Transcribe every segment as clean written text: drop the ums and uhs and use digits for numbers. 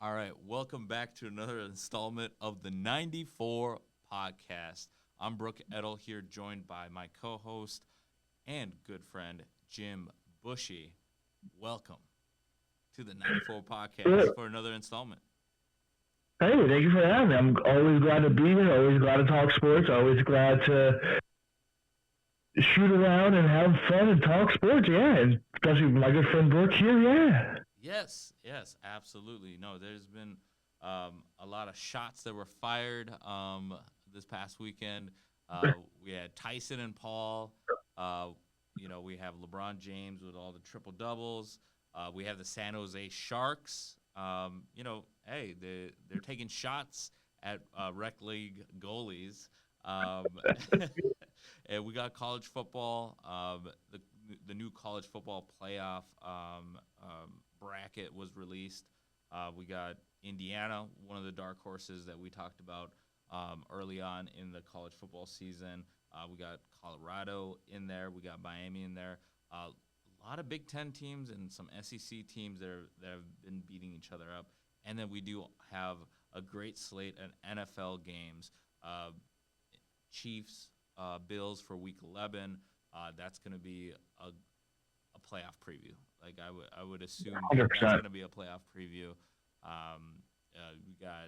All right, welcome back to another installment of the 94 podcast. I'm Brooke Edel here, joined by my co host and good friend, Jim Bushy. Welcome to the 94 podcast Hey, for another installment. thank you for having me. I'm always glad to be here. Always glad to talk sports. Always glad to shoot around and have fun and talk sports. Yeah, and especially with my good friend Brooke here. Yeah. Yes, absolutely. No, there's been a lot of shots that were fired this past weekend. We had Tyson and Paul. Uh, we have LeBron James with all the triple doubles. We have the San Jose Sharks. Hey, they're taking shots at rec league goalies. Um, and we got college football. The new college football playoff bracket was released. We got Indiana, one of the dark horses that we talked about early on in the college football season. We got Colorado in there. We got Miami in there. A lot of Big Ten teams and some SEC teams that have been beating each other up. And then we do have a great slate of NFL games. Chiefs, Bills for Week 11. That's going to be a playoff preview. Like I would assume Hundred that's percent. going to be a playoff preview. We got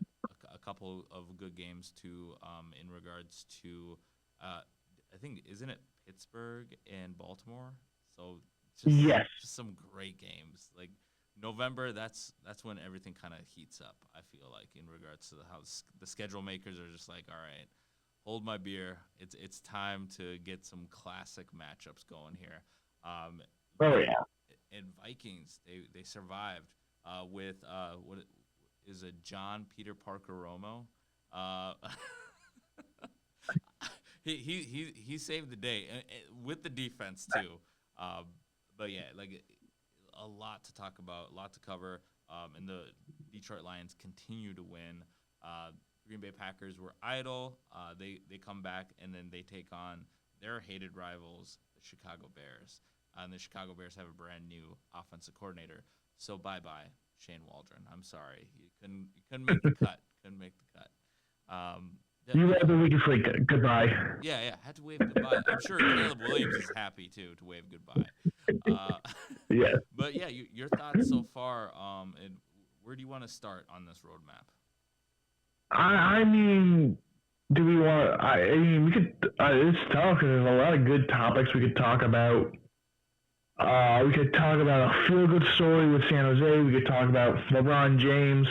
a couple of good games too in regards to I think isn't it Pittsburgh and Baltimore? So Yes. just some great games. Like November, that's when everything kind of heats up. I feel like in regards to how the schedule makers are just like, all right, hold my beer. It's time to get some classic matchups going here. Um, Oh Vi- yeah. and Vikings, they survived with what is a John Peter Parker Romo. Uh, he saved the day with the defense too. Um, but yeah, like a lot to talk about, a lot to cover. And the Detroit Lions continue to win. Uh, Green Bay Packers were idle. They come back and then they take on their hated rivals, the Chicago Bears. And the Chicago Bears have a brand new offensive coordinator. So bye bye, Shane Waldron. I'm sorry, you couldn't make the cut. Couldn't make the cut. You But yeah, rather we can say goodbye. yeah, had to wave goodbye. I'm sure Caleb Williams is happy too to wave goodbye. Uh, Yeah. but yeah, your thoughts so far, and where do you want to start on this roadmap? I mean, do we want? I mean, we could. It's tough because there's a lot of good topics we could talk about. We could talk about a feel good story with San Jose. We could talk about LeBron James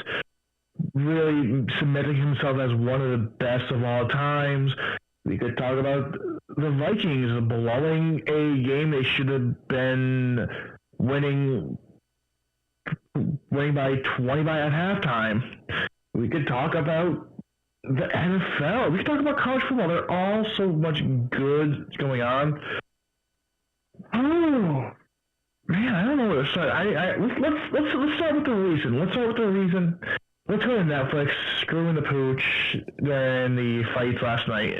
really cementing himself as one of the best of all times. We could talk about the Vikings blowing a game they should have been winning winning by 20 by at halftime. We could talk about the NFL. We could talk about college football. There's all so much good going on. Oh man, I don't know where to start. Let's start with the reason. Let's start with the reason. Let's go to Netflix. Screwing the pooch during the fights last night.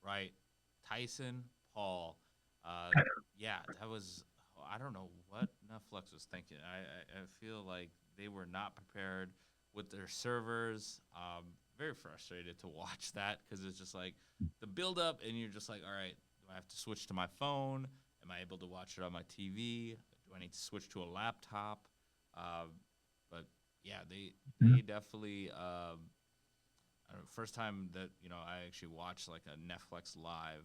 Right, Tyson, Paul. Uh, yeah, that was. I don't know what Netflix was thinking. I feel like they were not prepared with their servers. Very frustrated to watch that because it's just like the build up, and you're just like, all right, do I have to switch to my phone? Am I able to watch it on my TV? Do I need to switch to a laptop? Uh, but yeah, they definitely. I don't know, first time that I actually watched like a Netflix live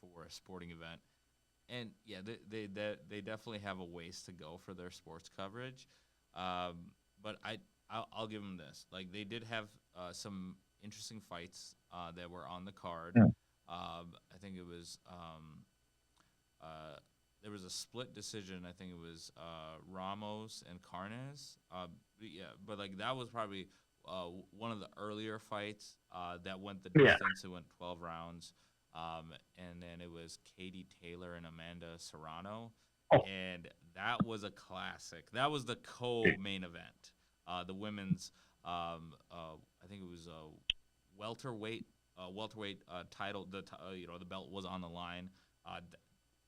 for a sporting event, and yeah, they definitely have a ways to go for their sports coverage, but I'll give them this. Like they did have some interesting fights that were on the card. I think it was uh, there was a split decision. I think it was Ramos and Carnes. Yeah, but like that was probably one of the earlier fights that went the Yeah. distance. It went 12 rounds. And then it was Katie Taylor and Amanda Serrano. Oh, And that was a classic. That was the co-main event. The women's, I think it was a welterweight title. The belt was on the line.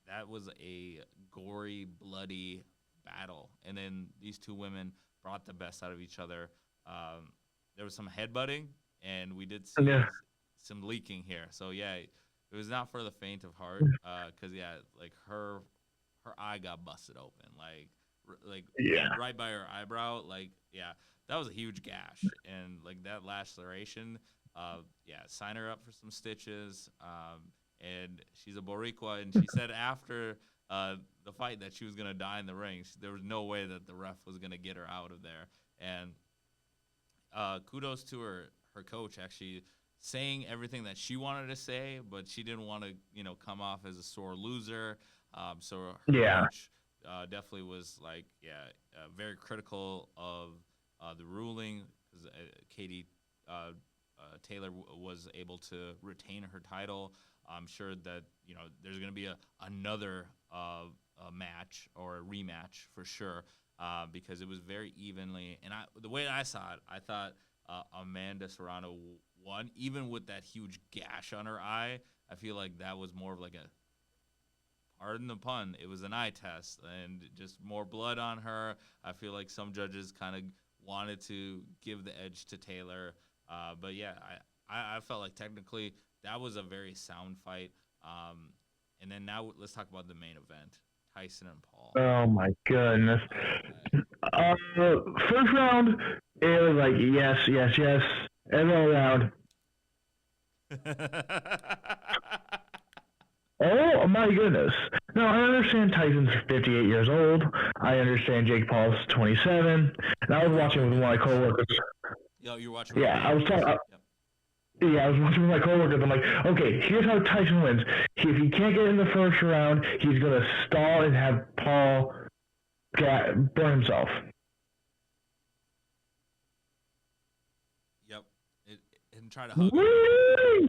That was a gory, bloody battle. And then these two women brought the best out of each other. There was some headbutting, and we did Yeah. see some leaking here. So yeah, it was not for the faint of heart. Cause yeah, like her eye got busted open, like Yeah. right by her eyebrow. Like yeah, that was a huge gash, and like that laceration. Yeah, sign her up for some stitches. And she's a Boricua, and she said after the fight that she was gonna die in the ring. There was no way that the ref was gonna get her out of there, and kudos to her coach actually saying everything that she wanted to say, but she didn't want to come off as a sore loser. So her Yeah. coach definitely was like very critical of the ruling because Katie Taylor was able to retain her title. I'm sure that there's going to be another match or a rematch for sure because it was very evenly. And the way I saw it, I thought Amanda Serrano won, even with that huge gash on her eye. I feel like that was more of like a, pardon the pun, it was an eye test and just more blood on her. I feel like some judges kind of wanted to give the edge to Taylor. But yeah, I felt like technically that was a very sound fight. And then now let's talk about the main event, Tyson and Paul. Oh my goodness. First round, it was like yes, yes, yes. Every round, oh my goodness. Now I understand Tyson's 58 years old. I understand Jake Paul's 27. And I was watching with my coworkers. Yo, you're watching with Yeah, I was talking. yep. Yeah, I was watching with my coworkers. I'm like, okay, here's how Tyson wins. If he can't get in the first round, he's gonna stall and have Paul burn himself. Yep. And try to hug him. Whee!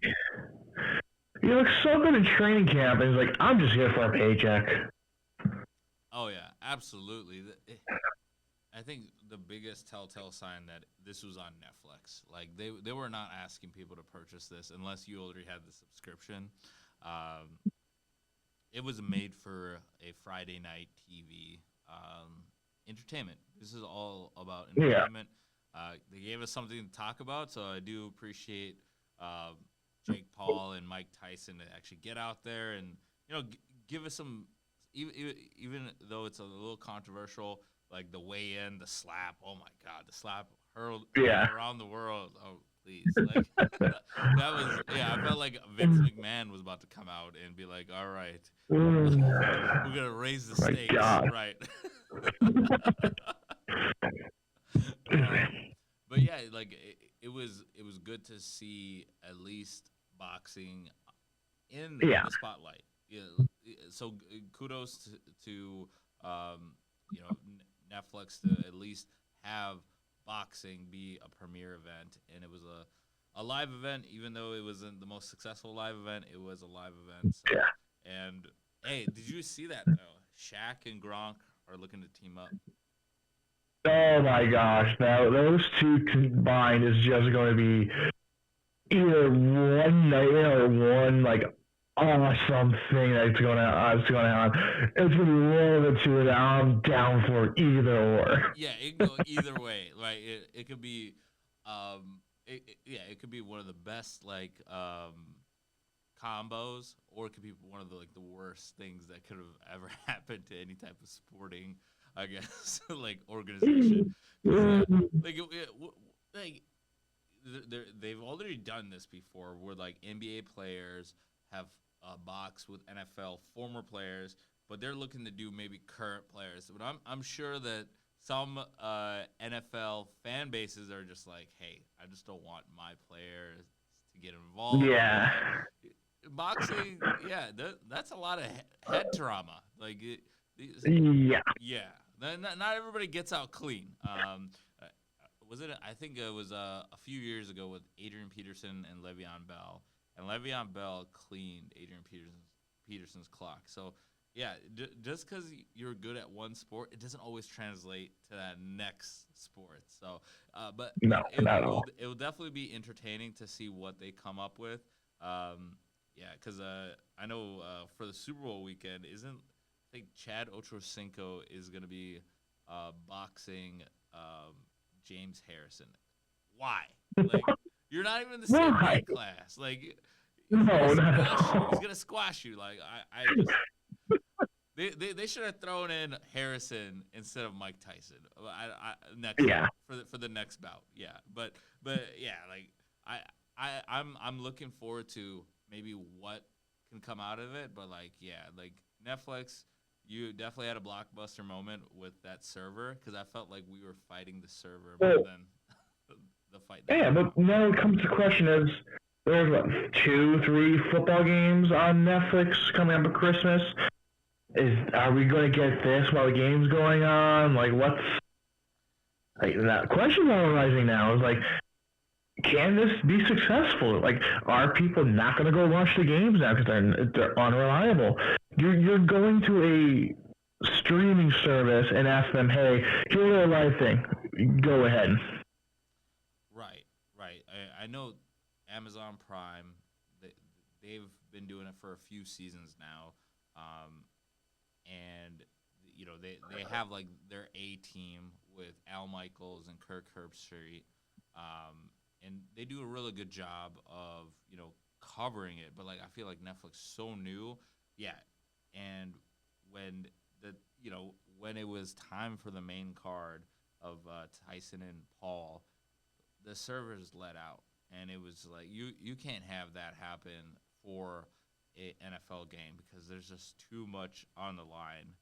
He looks so good in training camp, and he's like, I'm just here for a paycheck. Oh yeah, absolutely. I think the biggest telltale sign that this was on Netflix. Like they were not asking people to purchase this unless you already had the subscription. It was made for a Friday night TV entertainment. This is all about Yeah. entertainment. They gave us something to talk about, so I do appreciate Jake Paul and Mike Tyson to actually get out there and give us some. Even though it's a little controversial, like the weigh-in, the slap. Oh my God, the slap hurled Yeah. around the world. Oh please, like that was I felt like Vince McMahon was about to come out and be like, "All right, we're gonna raise the stakes." God. Right. But yeah, like it was good to see at least boxing in the spotlight. Yeah, so kudos to Netflix to at least have boxing be a premiere event, and it was a live event, even though it wasn't the most successful live event. It was a live event. So, and hey, did you see that though? Shaq and Gronk are looking to team up. Oh my gosh, those two combined is just going to be either one nightmare or one like awesome thing that's going to happen. It's going to be one of the two that I'm down for either or. Yeah, it can go either way. Right? It could be, it could be one of the best like combos, or it could be one of the like the worst things that could have ever happened to any type of sporting, I guess, like organization. 'Cause, yeah, like they've already done this before, where like NBA players have box with NFL former players, but they're looking to do maybe current players. But I'm sure that some NFL fan bases are just like, hey, I just don't want my players to get involved. Yeah. Boxing, yeah, that's a lot of head trauma. Like, Yeah. yeah, not everybody gets out clean. Was it? I think it was a few years ago with Adrian Peterson and Le'Veon Bell, and Le'Veon Bell cleaned Adrian Peterson's clock. So yeah, just because you're good at one sport, it doesn't always translate to that next sport. So, but No, not at all. it will definitely be entertaining to see what they come up with. Yeah, because I know for the Super Bowl weekend, I think Chad Ochocinco is going to be boxing um, James Harrison. Why? Like, you're not even in the same Why? weight class. Like, he's gonna No, not at squash you. He's all. gonna squash you. Like, I just they should have thrown in Harrison instead of Mike Tyson. Next Yeah. for the next bout. Yeah, but yeah, like I'm looking forward to maybe what can come out of it. But like yeah, like Netflix, you definitely had a blockbuster moment with that server because I felt like we were fighting the server more Well, than the fight that yeah, came but out. now it comes to the question is there's what, 2, 3 football games on Netflix coming up at Christmas. Are we going to get this while the game's going on? Like, what's like that question I'm arising now is like, can this be successful? Like, are people not going to go watch the games now because they're unreliable? You're going to a streaming service and ask them, hey, here's a live thing. Go ahead. Right, right. I know Amazon Prime. They, they've been doing it for a few seasons now, and you know they have like their A team with Al Michaels and Kirk Herbstreit, and they do a really good job of covering it. But like I feel like Netflix so new, yeah. And when the when it was time for the main card of Tyson and Paul, the servers let out, and it was like you can't have that happen for a NFL game because there's just too much on the line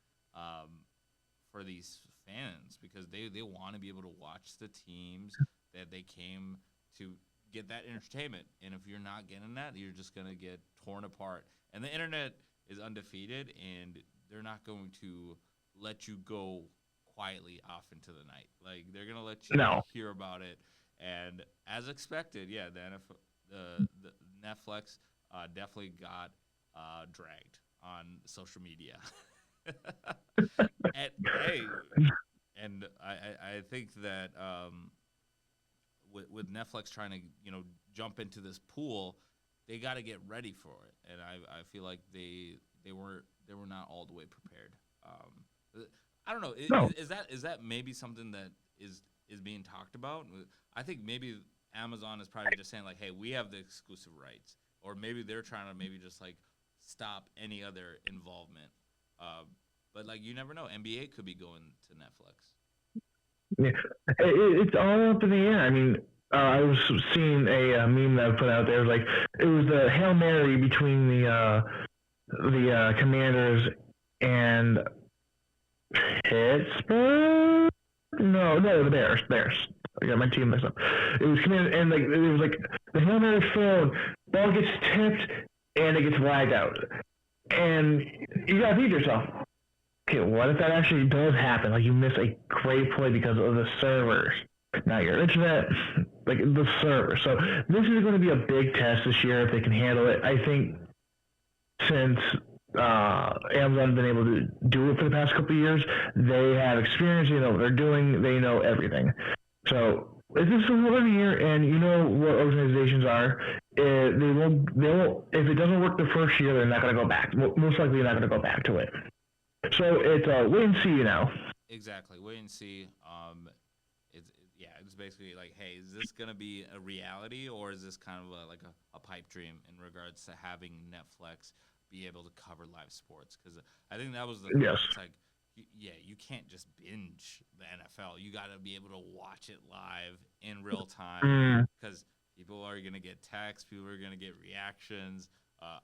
for these fans because they want to be able to watch the teams that they came to get that entertainment, and if you're not getting that, you're just gonna get torn apart. And the internet is undefeated, and they're not going to let you go quietly off into the night. Like they're gonna let you No. hear about it, and as expected, yeah, the Netflix definitely got dragged on social media. And hey, and I think that with Netflix trying to jump into this pool, they got to get ready for it, and I feel like they were not all the way prepared. I don't know. No. Is that maybe something that is being talked about? I think maybe Amazon is probably just saying like, hey, we have the exclusive rights, or maybe they're trying to maybe just like stop any other involvement. But like you never know. NBA could be going to Netflix. Yeah. It's all up in the air. I mean, I was seeing a meme that I put out there. Like, it was the Hail Mary between the Commanders and Pittsburgh. No, the Bears. Bears. I got my team mixed up. It was Commander, and like it was like the Hail Mary thrown, ball gets tipped, and it gets lagged out, and you gotta beat yourself. Okay, what if that actually does happen? Like you miss a great play because of the servers, not your internet, like the server. So this is going to be a big test this year if they can handle it. I think since Amazon's been able to do it for the past couple of years, they have experience. You know what they're doing. They know everything. So if this is a learning year, and you know what organizations are, they will. If it doesn't work the first year, they're not going to go back. Most likely, they're not going to go back to it. So it's wait and see now. Exactly. Wait and see. It's basically like, hey, is this gonna be a reality, or is this kind of like a pipe dream in regards to having Netflix be able to cover live sports? Because I think that was the thing. Yes. It's like, you can't just binge the NFL. You got to be able to watch it live in real time because people are gonna get texts, people are gonna get reactions.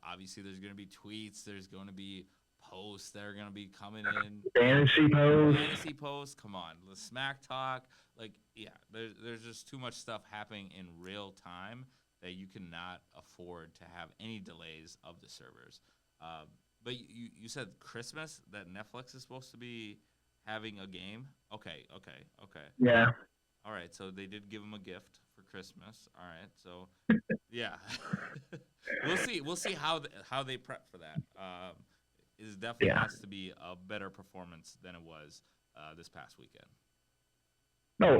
Obviously, there's gonna be tweets. There's going to be posts that are going to be coming in. Fantasy posts. Come on. The smack talk. Like, yeah, there's just too much stuff happening in real time that you cannot afford to have any delays of the servers. But you said Christmas that Netflix is supposed to be having a game? Okay. Yeah. All right, so they did give him a gift for Christmas. All right, so yeah. We'll see how they prep for that. It definitely has to be a better performance than it was this past weekend. No,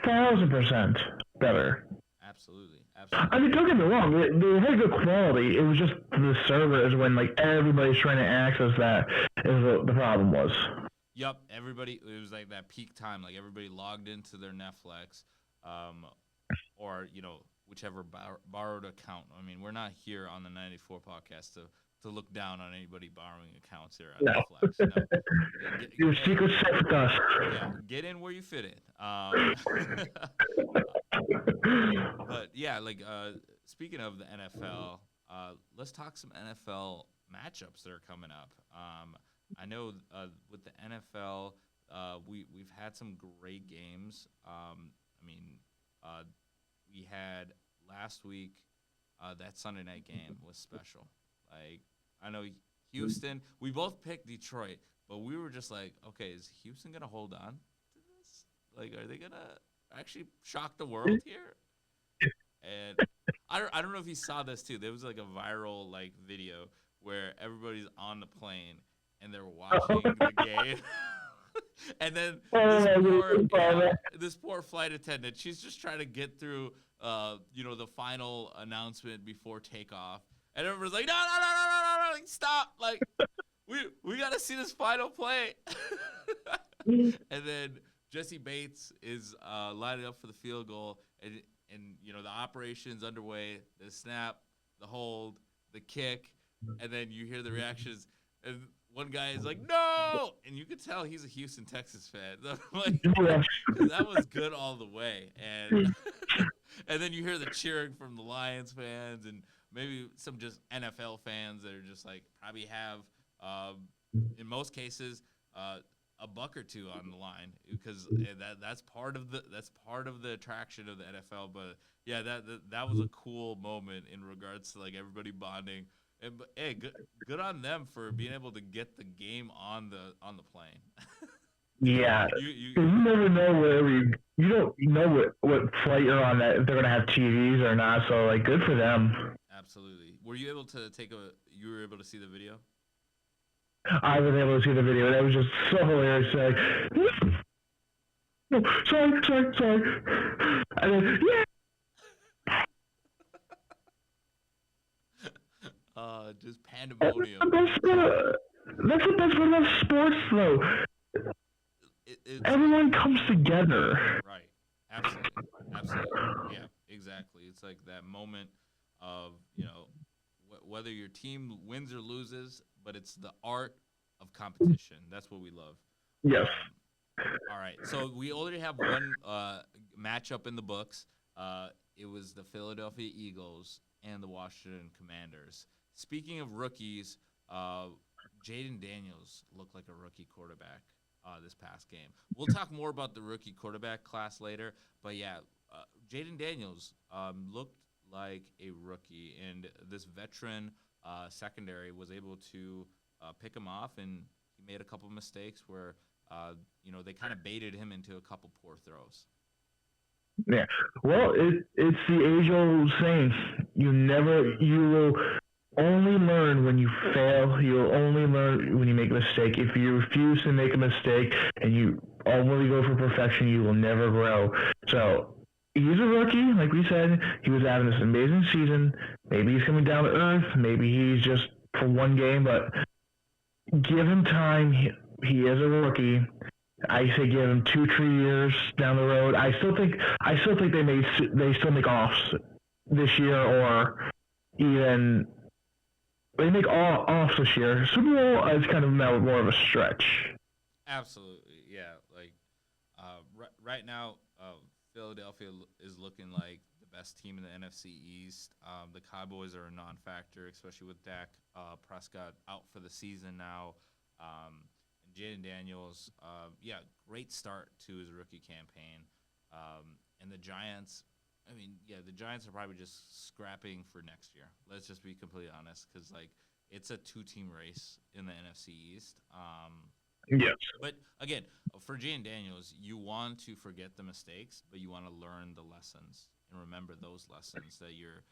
1,000% better. Absolutely. I mean, don't get me wrong. They had good quality. It was just the servers when like everybody's trying to access that is what the problem was. Yep, everybody. It was like that peak time. Like everybody logged into their Netflix, um, or whichever borrowed account. I mean, we're not here on the 94 podcast to look down on anybody borrowing accounts here on No, Netflix. No, your hey, secret's safe with us. yeah, get in where you fit in. But yeah, like speaking of the NFL, let's talk some NFL matchups that are coming up. I know with the NFL, we've had some great games. I mean, uh, we had last week that Sunday night game was special. Like I know Houston, we both picked Detroit, but we were just like, okay, is Houston gonna hold on to this? Like, are they gonna actually shock the world here? And I don't know if you saw this too. There was like a viral like video where everybody's on the plane and they're watching the game. And then this poor flight attendant, she's just trying to get through the final announcement before takeoff. And everyone's like, no, no, no, no, no, no, no, like, stop. Like we gotta see this final play. And then Jesse Bates is lining up for the field goal, and the operation's underway. The snap, the hold, the kick, and then you hear the reactions. And one guy is like, "No!" And you could tell he's a Houston, Texas fan. Like, because that was good all the way. And and then you hear the cheering from the Lions fans and maybe some just NFL fans that are just like probably have, in most cases, a buck or two on the line because that's part of the attraction of the NFL. But yeah, that was a cool moment in regards to like everybody bonding. And but hey, good on them for being able to get the game on the plane. Yeah, you you never know wherever you don't know what flight you're on that if they're gonna have TVs or not. So like, good for them. Absolutely. Were you able to you were able to see the video? I was able to see the video. That was just so hilarious. Like, no, sorry. And then, yeah. Just That's pandemonium. that's the best part about sports, though. It's Everyone comes together. right. Absolutely. Absolutely. Yeah, exactly. It's like that moment of, whether your team wins or loses, but it's the art of competition. That's what we love. Yes. All right. So we already have one matchup in the books. It was the Philadelphia Eagles and the Washington Commanders. Speaking of rookies, Jaden Daniels looked like a rookie quarterback this past game. We'll talk more about the rookie quarterback class later, but yeah, Jaden Daniels looked like a rookie, and this veteran secondary was able to pick him off, and he made a couple mistakes where they kind of baited him into a couple poor throws. Yeah. Well, it's the age old saying. You will only learn when you fail. You'll only learn when you make a mistake. If you refuse to make a mistake and you only go for perfection, you will never grow. So he's a rookie, like we said. He was having this amazing season. Maybe he's coming down to earth. Maybe he's just for one game, but give him time. He is a rookie. I say give him 2-3 years down the road. I still think they still make offs this year, or even they make all offs this year. Super Bowl is kind of now more of a stretch. Absolutely, yeah. Like right now, Philadelphia is looking like the best team in the NFC East. The Cowboys are a non-factor, especially with Dak Prescott out for the season now. And Jaden Daniels, yeah, great start to his rookie campaign. And the Giants, I mean, yeah, the Giants are probably just scrapping for next year. Let's just be completely honest, because like it's a two-team race in the NFC East. Yes. But again, for Jaden Daniels, you want to forget the mistakes, but you want to learn the lessons and remember those lessons that you're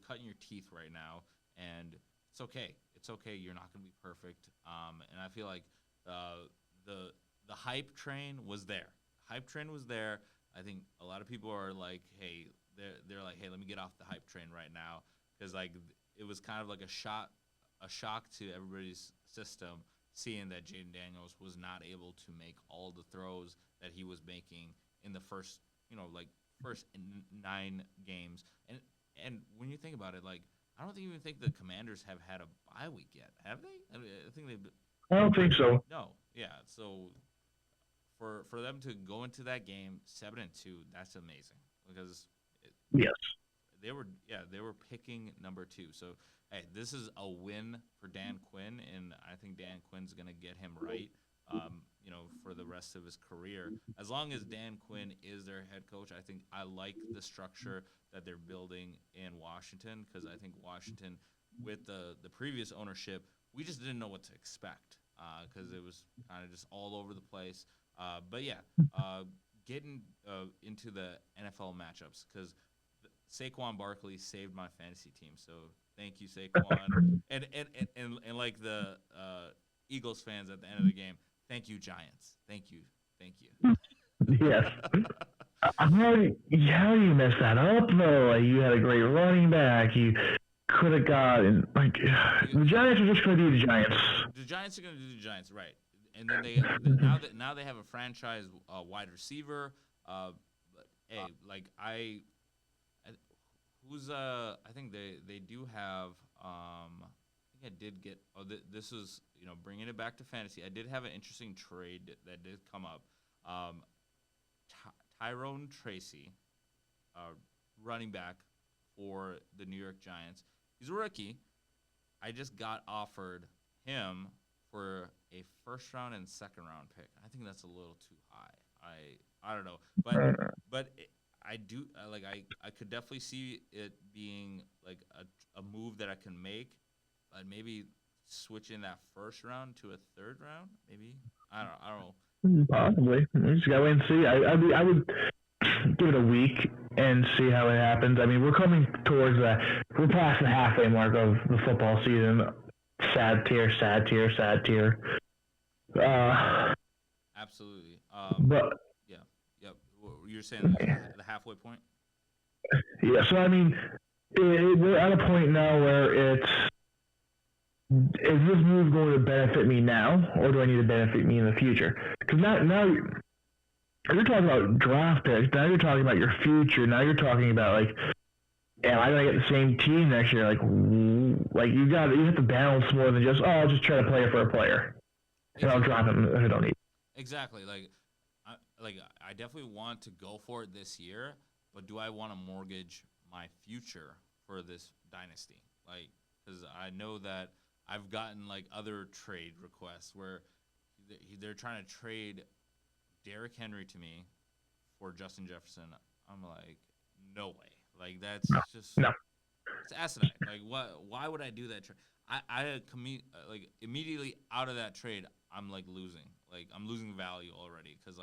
cutting your teeth right now, and it's okay. It's okay. You're not going to be perfect. And I feel like the hype train was there. Hype train was there. I think a lot of people are like, hey, they're like, hey, let me get off the hype train right now, because like it was kind of like a shock to everybody's system seeing that Jaden Daniels was not able to make all the throws that he was making in the first, first 9 games. And when you think about it, like I don't even think the Commanders have had a bye week yet, have they? I mean, I think they've. I don't think so. No, yeah. So for them to go into that game 7-2, that's amazing because Yes. they were picking number 2. So hey, this is a win for Dan Quinn, and I think Dan Quinn's gonna get him right. For the rest of his career, as long as Dan Quinn is their head coach, I like the structure that they're building in Washington because I think Washington, with the previous ownership, we just didn't know what to expect because it was kind of just all over the place. But yeah, getting into the NFL matchups because Saquon Barkley saved my fantasy team. So thank you, Saquon. and like the Eagles fans at the end of the game, thank you, Giants. Thank you. Yes. How do you mess that up though? Like, you had a great running back. You could have gotten the Giants are just going to do the Giants. The Giants are going to do the Giants, right? And then now they have a franchise wide receiver. But hey, I think they do have. I think I did get. This is bringing it back to fantasy. I did have an interesting trade that did come up. Tyrone Tracy, running back for the New York Giants. He's a rookie. I just got offered him for a first round and second round pick. I think that's a little too high. I don't know, but I do I could definitely see it being like a move that I can make, but maybe switching that first round to a third round. Maybe I don't know. Possibly. We just gotta wait and see. I would give it a week and see how it happens. I mean, we're coming towards we're past the halfway mark of the football season. Sad tier. Absolutely. But yeah. You're saying the halfway point? Yeah. So I mean, we're at a point now where is this move going to benefit me now, or do I need to benefit me in the future? Because now you're talking about draft picks. Now you're talking about your future. Now you're talking about am I gonna get the same team next year? You have to balance more than just I'll just try to play for a player, and I'll drop him if I don't need. Exactly. I definitely want to go for it this year, but do I want to mortgage my future for this dynasty? Because I know that I've gotten other trade requests where they're trying to trade Derrick Henry to me for Justin Jefferson. I'm like, no way. That's just it's asinine. Why would I do that trade? I immediately out of that trade, I'm losing. I'm losing value already because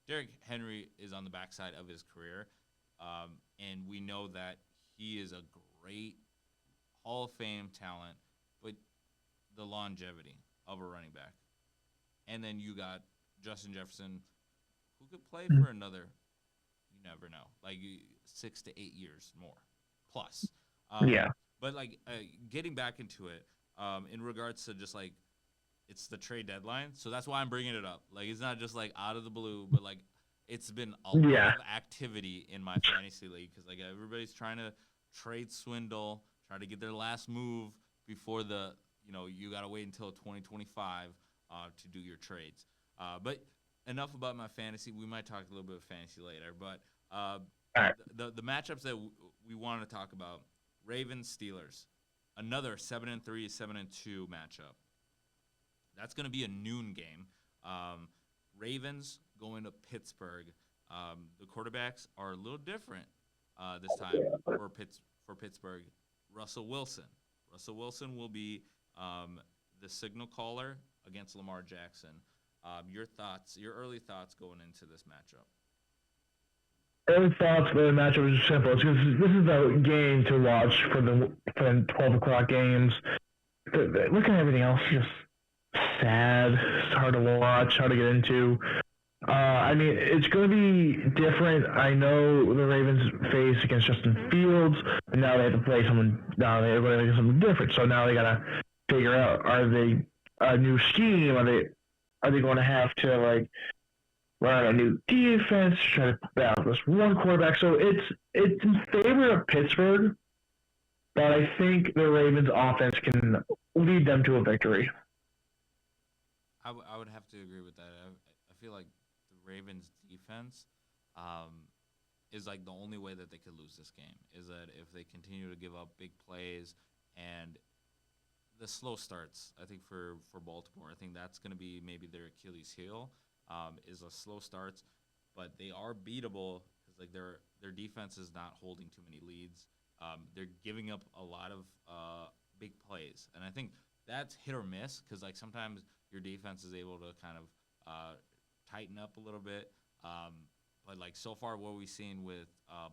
Derrick Henry is on the backside of his career, and we know that he is a great Hall of Fame talent, but the longevity of a running back. And then you got Justin Jefferson, who could play for another, you never know, 6 to 8 years more plus. Yeah. But getting back into it, in regards to just it's the trade deadline, so that's why I'm bringing it up. It's not just out of the blue, but it's been a lot of activity in my fantasy league because everybody's trying to trade swindle, try to get their last move before you got to wait until 2025 to do your trades. But enough about my fantasy. We might talk a little bit of fantasy later. But the matchups that we want to talk about, Ravens Steelers, another 7-3, 7-2 matchup. That's going to be a noon game. Ravens going to Pittsburgh. The quarterbacks are a little different this time for Pittsburgh. Russell Wilson will be the signal caller against Lamar Jackson. Your early thoughts going into this matchup? Early thoughts for the matchup is simple. This is the game to watch for the 12 o'clock games. Look at everything else, just sad. It's hard to watch, hard to get into. I mean, it's going to be different. I know the Ravens face against Justin Fields, and now they have to play someone. Now they're going to do something different. So now they got to figure out: are they a new scheme? Are they going to have to like run a new defense, try to balance this one quarterback? So it's in favor of Pittsburgh, but I think the Ravens offense can lead them to a victory. I would have to agree with that. I feel like the Ravens defense um, is like the only way that they could lose this game is that if they continue to give up big plays and the slow starts. I think for Baltimore, I think that's going to be maybe their Achilles heel is a slow starts, but they are beatable because like their defense is not holding too many leads. They're giving up a lot of big plays, and I think that's hit or miss because like sometimes your defense is able to kind of tighten up a little bit. But like so far, what we've seen with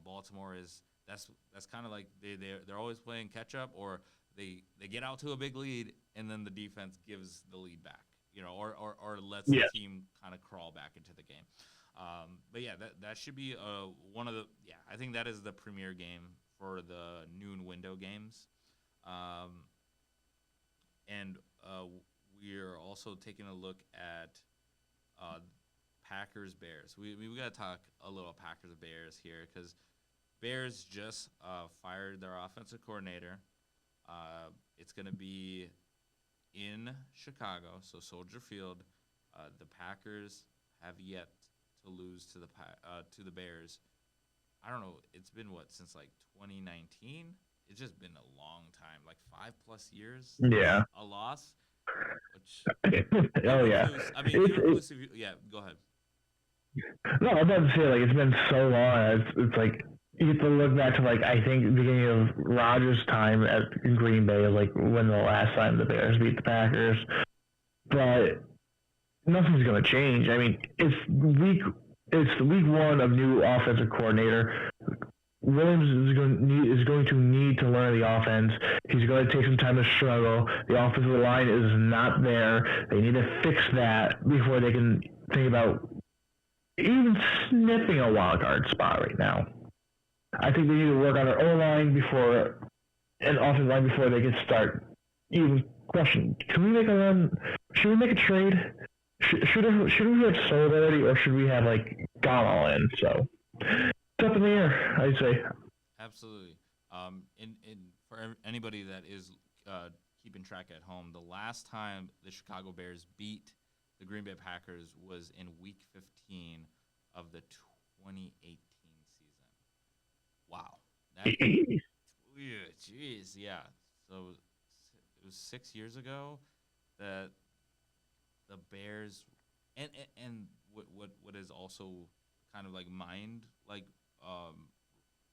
Baltimore is that's kind of like they're always playing catch up, or they get out to a big lead and then the defense gives the lead back, or lets the Yeah. team kind of crawl back into the game. But yeah, that should be one of the I think that is the premier game for the noon window games. Um, and we are also taking a look at uh, Packers Bears. We got to talk a little Packers Bears here because Bears just fired their offensive coordinator. It's going to be in Chicago, so Soldier Field. The Packers have yet to lose to the Bears. I don't know. It's been what since like 2019. It's just been a long time, like 5+ years since Yeah. a loss. Which Oh yeah. Eberflus. I mean, It's Eberflus. Yeah, go ahead. no, I'm about to say like it's been so long. It's like you get to look back to like I think the beginning of Rodgers' time at Green Bay, like when the last time the Bears beat the Packers. But nothing's going to change. I mean, it's week one of new offensive coordinator. Williams is going to need to learn the offense. He's going to take some time to struggle. The offensive line is not there. They need to fix that before they can think about even sniffing a wild card spot right now. I think they need to work on their O line before and offensive line before they can start even question. Can we make a run? Should we make a trade? Should we have sold already, or should we have like gone all in? So it's up in the air, I'd say. Absolutely. In for anybody that is keeping track at home, the last time the Chicago Bears beat the Green Bay Packers was in Week 15 of the 2018 season. Wow. That, yeah, jeez, yeah. So it was 6 years ago that the Bears and what is also kind of like mind like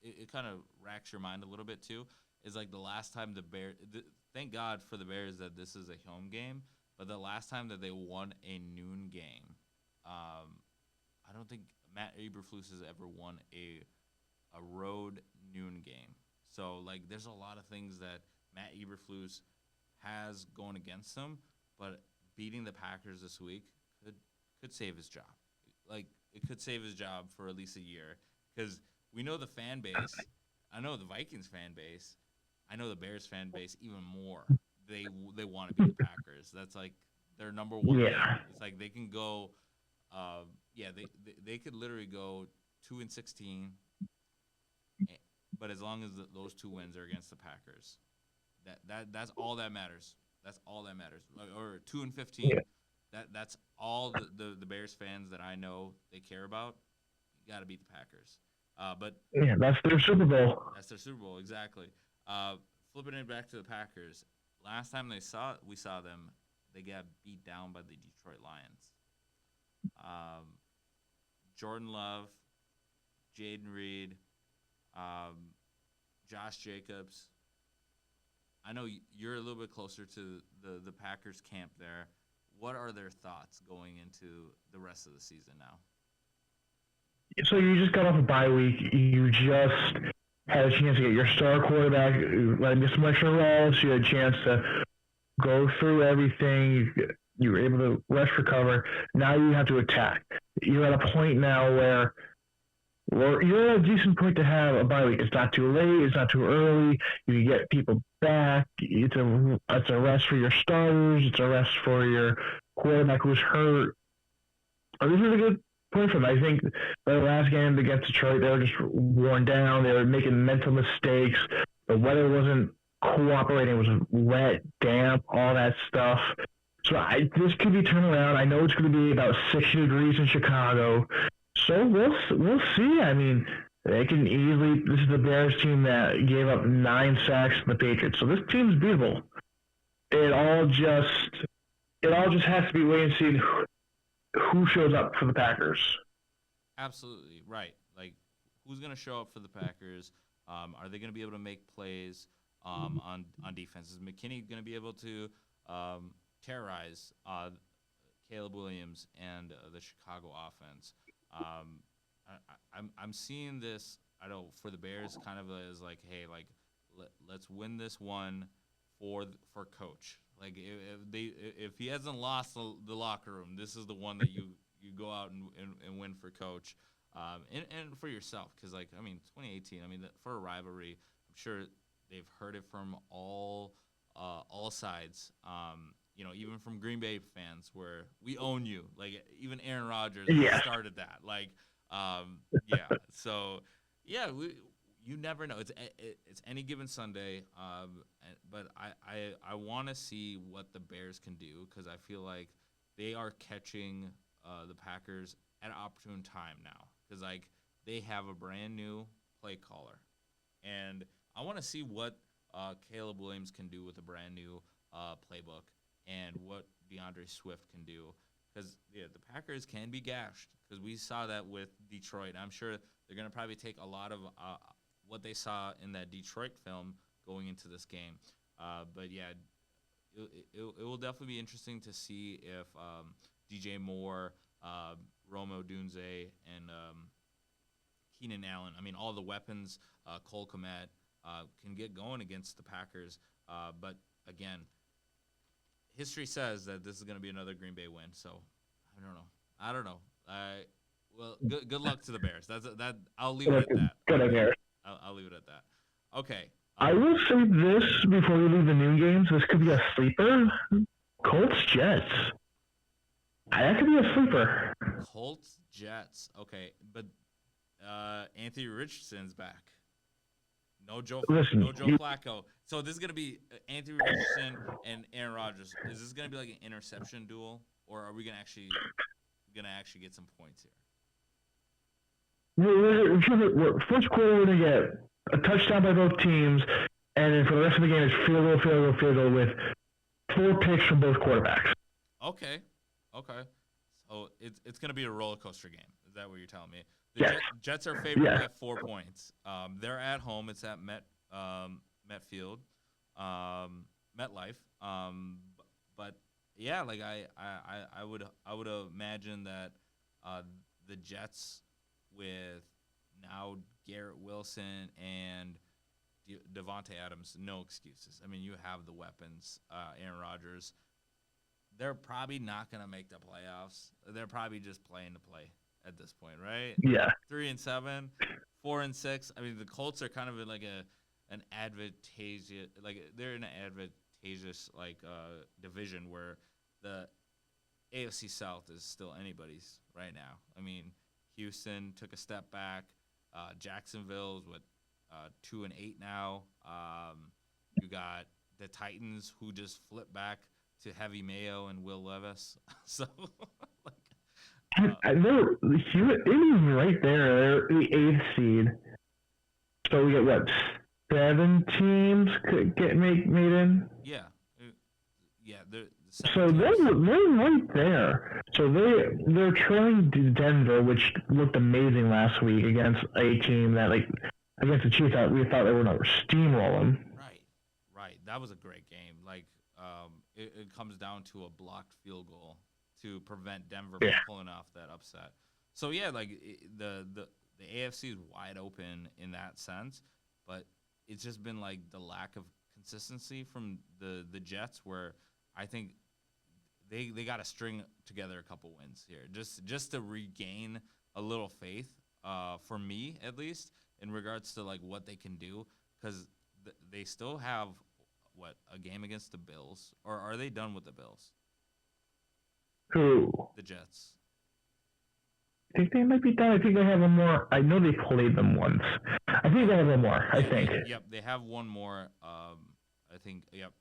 it kind of racks your mind a little bit too is like the last time thank God for the Bears that this is a home game, but the last time that they won a noon game, I don't think Matt Eberflus has ever won a road noon game. So like there's a lot of things that Matt Eberflus has going against him, but beating the Packers this week could save his job. Like it could save his job for at least a year because we know the fan base. I know the Vikings fan base. I know the Bears fan base even more. They want to beat the Packers. That's like their number one game. Yeah. It's like they can go. They could literally go 2-16, but as long as those two wins are against the Packers, that's all that matters. That's all that matters. Or 2-15. Yeah. That's all the Bears fans that I know they care about. You got to beat the Packers. But Yeah, that's their Super Bowl. that's their Super Bowl exactly. Flipping it back to the Packers. Last time we saw them, they got beat down by the Detroit Lions. Jordan Love, Jaden Reed, Josh Jacobs. I know you're a little bit closer to the Packers camp there. What are their thoughts going into the rest of the season now? So you just got off a bye week. You just had a chance to get your star quarterback, let him get some extra reps. You had a chance to go through everything. You were able to rest, recover. Now you have to attack. You're at a point now where Well, you're at a decent point to have a bye week. It's not too late. It's not too early. You get people back. It's a rest for your starters. It's a rest for your quarterback who's hurt. This is a good point for them. I think the last game against Detroit, they were just worn down. They were making mental mistakes. The weather wasn't cooperating. It was wet, damp, all that stuff. So this could be turned around. I know it's going to be about 60 degrees in Chicago. So we'll see. I mean, they can easily. This is the Bears team that gave up 9 sacks to the Patriots. So this team's beatable. It all just it all just has to be wait and see who shows up for the Packers. Absolutely right. Like, who's going to show up for the Packers? Are they going to be able to make plays on defense? Is McKinney going to be able to terrorize Caleb Williams and the Chicago offense? I'm seeing this. I know for the Bears, kind of as like, hey, like let's win this one for coach. Like if he hasn't lost the locker room, this is the one that you go out and win for coach, and for yourself, because like I mean 2018, I mean for a rivalry, I'm sure they've heard it from all sides. Even from Green Bay fans, where we own you. Like even Aaron Rodgers started that. Like, yeah. So, yeah, you never know. It's any given Sunday. But I want to see what the Bears can do, because I feel like they are catching the Packers at an opportune time now, because like they have a brand new play caller, and I want to see what Caleb Williams can do with a brand new playbook, and what DeAndre Swift can do, because the Packers can be gashed, because we saw that with Detroit. I'm sure they're going to probably take a lot of what they saw in that Detroit film going into this game. But yeah, it will definitely be interesting to see if DJ Moore, Rome Odunze, and Keenan Allen, I mean, all the weapons, Cole Kmet, can get going against the Packers. But again, history says that this is going to be another Green Bay win. So I don't know. Well, good luck to the Bears. I'll leave it at that. Good idea. I'll leave it at that. Okay. I will say this before we leave the noon games. This could be a sleeper. Colts Jets. That could be a sleeper. Colts Jets. Okay, but Anthony Richardson's back. No Joe Flacco. So this is gonna be Anthony Richardson and Aaron Rodgers. Is this gonna be like an interception duel, or are we gonna actually get some points here? First quarter, we're gonna get a touchdown by both teams, and then for the rest of the game, it's field goal with 4 picks from both quarterbacks. Okay. So it's gonna be a roller coaster game. Is that what you're telling me? Yes. Jets are favored by 4 points. They're at home. It's at MetLife. But yeah, like I would imagine that the Jets, with now Garrett Wilson and Devontae Adams, no excuses. I mean, you have the weapons. Aaron Rodgers. They're probably not going to make the playoffs. They're probably just playing to play at this point, right? Yeah. 3-7, 4-6. I mean, the Colts are kind of in like an advantageous, like they're in an advantageous division, where the AFC South is still anybody's right now. I mean, Houston took a step back. Jacksonville is 2-8 now. You got the Titans, who just flipped back to Heavy Mayo and Will Levis. So, they're right there. They're the 8th seed. So we get 7 teams could get made in. Yeah. So they're right there. So they're trailing Denver, which looked amazing last week against a team that against the Chiefs. We thought they were going to steamroll them. Right. That was a great game. Like it comes down to a blocked field goal to prevent Denver from pulling off that upset. So yeah, like the AFC is wide open in that sense, but it's just been like the lack of consistency from the Jets, where I think they got to string together a couple wins here just to regain a little faith. for me at least, in regards to like what they can do, because they still have what, a game against the Bills, or are they done with the Bills? Who? The Jets. I think they might be done. I think they have one more. I know they played them once. I think they have one more. I think. Yep, they have one more. I think. Yep.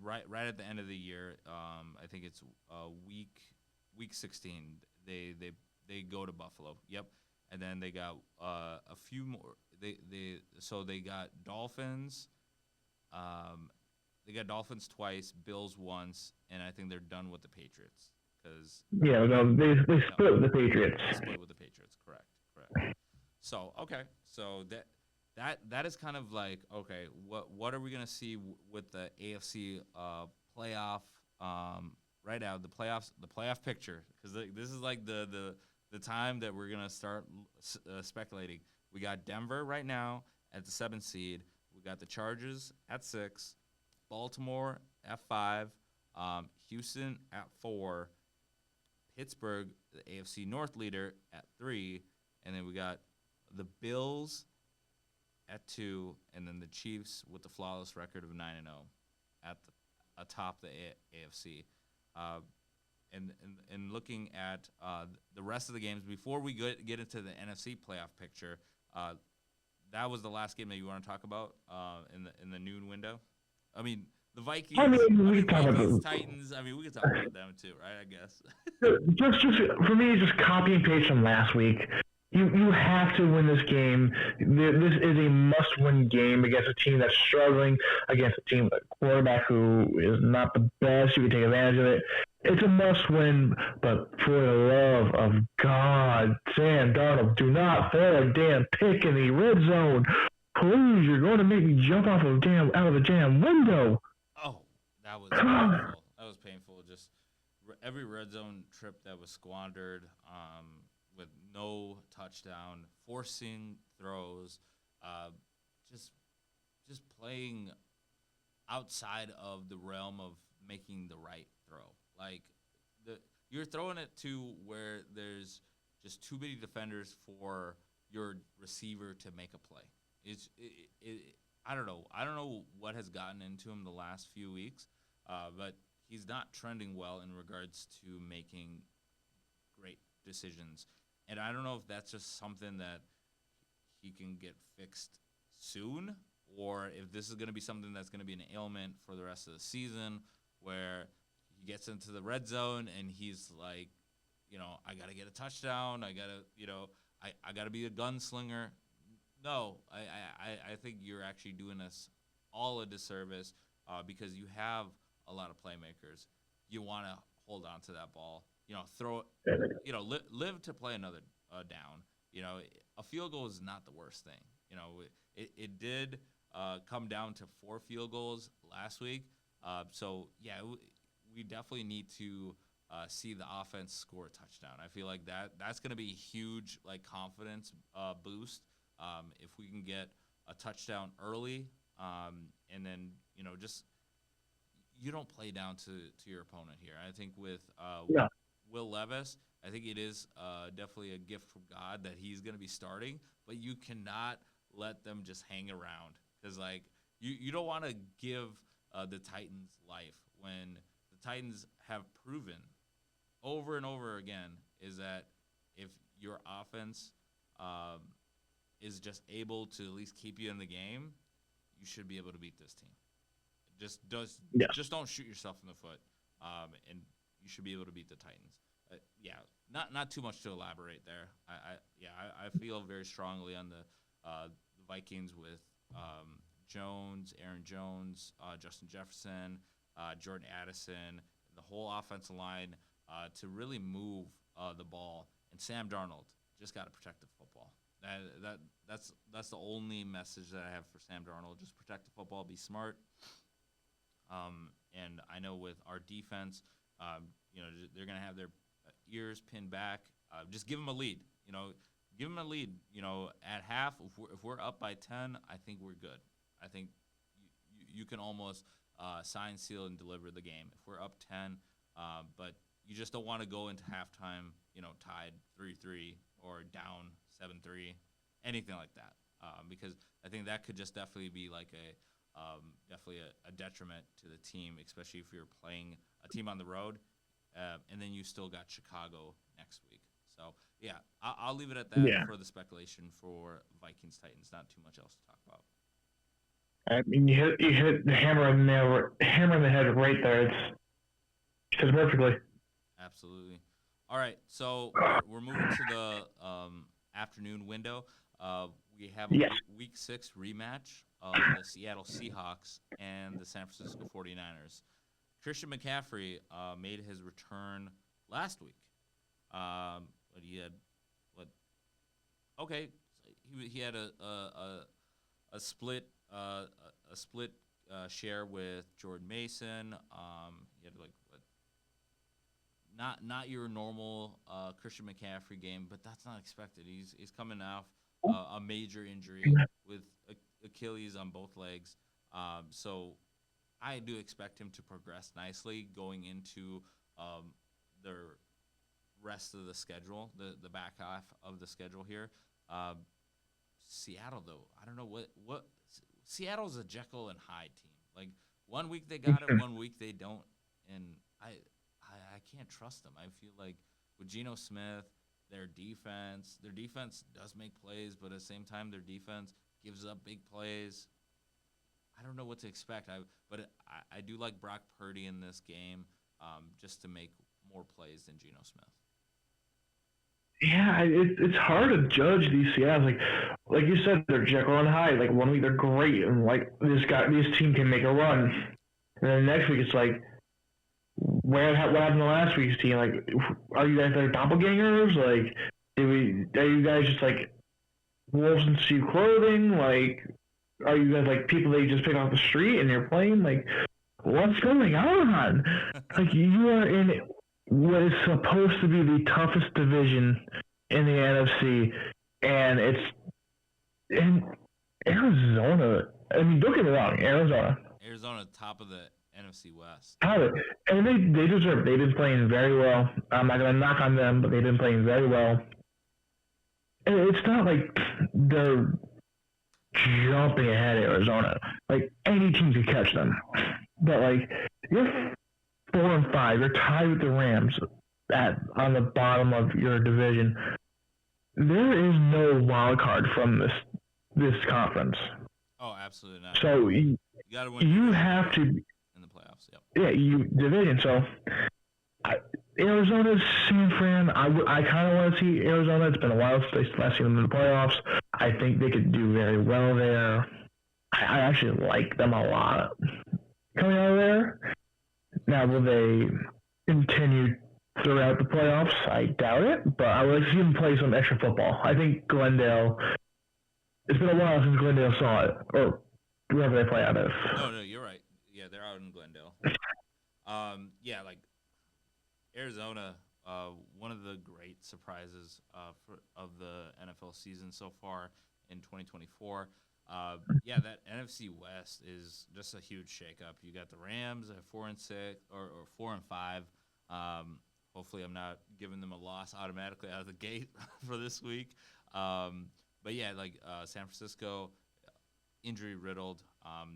Right at the end of the year. I think it's week 16. They go to Buffalo. Yep, and then they got a few more. They got Dolphins. They got Dolphins twice, Bills once, and I think they're done with the Patriots because Yeah, no, they split with the Patriots. they split with the Patriots. Correct. So okay, so that is kind of like, okay, what are we gonna see with the AFC playoff right now, the playoff picture, because this is like the time that we're gonna start speculating. We got Denver right now at the 7th seed. We got the Chargers at 6, Baltimore at 5, Houston at 4, Pittsburgh, the AFC North leader, at 3, and then we got the Bills at 2, and then the Chiefs with the flawless record of 9-0 at atop the AFC. And looking at the rest of the games before we get into the NFC playoff picture, that was the last game that you want to talk about in the noon window. I mean, the Vikings. Vikings, Titans. I mean, we could talk about them too, right? I guess. just for me, just copy and paste from last week. You have to win this game. This is a must-win game against a team that's struggling, against a team with a quarterback who is not the best. You can take advantage of it. It's a must-win, but for the love of God, Sam Darnold, do not throw a damn pick in the red zone. Please, you're going to make me jump out of the damn window. Oh, that was painful. That was painful. Just every red zone trip that was squandered, with no touchdown, forcing throws, just playing outside of the realm of making the right throw. Like you're throwing it to where there's just too many defenders for your receiver to make a play. I don't know. I don't know what has gotten into him the last few weeks, but he's not trending well in regards to making great decisions. And I don't know if that's just something that he can get fixed soon, or if this is going to be something that's going to be an ailment for the rest of the season, where he gets into the red zone and he's like, I got to get a touchdown. I got to, I got to be a gunslinger. No, I think you're actually doing us all a disservice because you have a lot of playmakers. You want to hold on to that ball. Throw it. Live to play another down. A field goal is not the worst thing. It did come down to 4 field goals last week. So yeah, we definitely need to see the offense score a touchdown. I feel like that's going to be a huge confidence boost. If we can get a touchdown early, and then just you don't play down to your opponent here. I think with Will Levis, I think it is definitely a gift from God that he's going to be starting, but you cannot let them just hang around because you don't want to give the Titans life when the Titans have proven over and over again is that if your offense is just able to at least keep you in the game, you should be able to beat this team. Just don't shoot yourself in the foot, and you should be able to beat the Titans. Not too much to elaborate there. I feel very strongly on the Vikings with Aaron Jones, Justin Jefferson, Jordan Addison, the whole offensive line to really move the ball. And Sam Darnold just got to protect the football. That's the only message that I have for Sam Darnold. Just protect the football, be smart. And I know with our defense, they're gonna have their ears pinned back. Just give them a lead. Give them a lead. At half, if we're up by 10, I think we're good. I think you can almost sign, seal, and deliver the game if we're up 10. But you just don't want to go into halftime, tied 3-3 or down 7-3, anything like that. Because I think that could just definitely be like definitely a detriment to the team, especially if you're playing a team on the road, and then you still got Chicago next week. So yeah, I'll leave it at that Yeah. for the speculation for Vikings Titans. Not too much else to talk about. I mean, you hit the hammer on the head right there. It's said perfectly. Absolutely. All right, so we're moving to the afternoon window. Uh, we have a Yes. week 6 rematch of the Seattle Seahawks and the San Francisco 49ers. Christian McCaffrey made his return last week. But he had what? Okay, he had a split a split share with Jordan Mason. He had like what? Not your normal Christian McCaffrey game, but that's not expected. He's coming off a major injury with Achilles on both legs. So I do expect him to progress nicely going into the rest of the schedule, the back half of the schedule here. Um, Seattle though, I don't know what Seattle's a Jekyll and Hyde team. Like one week they got it, one week they don't, and I can't trust them. I feel like with Geno Smith, their defense does make plays, but at the same time their defense gives up big plays. I don't know what to expect. But I do like Brock Purdy in this game, just to make more plays than Geno Smith. Yeah, it's hard to judge these Seattle. Like you said, they're Jekyll and Hyde. Like one week they're great, and like this team can make a run, and then next week it's like, what happened to last week's team? Like, are you guys like doppelgangers? Like, are you guys just like wolves in sheep clothing? Like, are you guys like people they just pick off the street and you're playing? Like, what's going on? Like, you are in what is supposed to be the toughest division in the NFC, and it's in Arizona. I mean, don't get me wrong, Arizona. Arizona top of the NFC West. Have it. And they deserve it. They've been playing very well. I'm not going to knock on them, but they've been playing very well. And it's not like they're jumping ahead of Arizona. Like, any team can catch them. But, like, you're 4-5. You're tied with the Rams on the bottom of your division. There is no wild card from this conference. Oh, absolutely not. So you got to win. You have to in the playoffs. Yep. Yeah, division. So Arizona's San Fran. I kind of want to see Arizona. It's been a while since I last seen them in the playoffs. I think they could do very well there. I actually like them a lot coming out of there. Now, will they continue throughout the playoffs? I doubt it, but I would like to see them play some extra football. I think Glendale. It's been a while since Glendale saw it, or wherever they play out of. No, you're right. Yeah, they're out in Glendale. Yeah, like Arizona, one of the great surprises of the NFL season so far in 2024. Yeah, that NFC West is just a huge shakeup. You got the Rams at 4-6 or 4-5. Hopefully, I'm not giving them a loss automatically out of the gate for this week. But yeah, like San Francisco, injury riddled.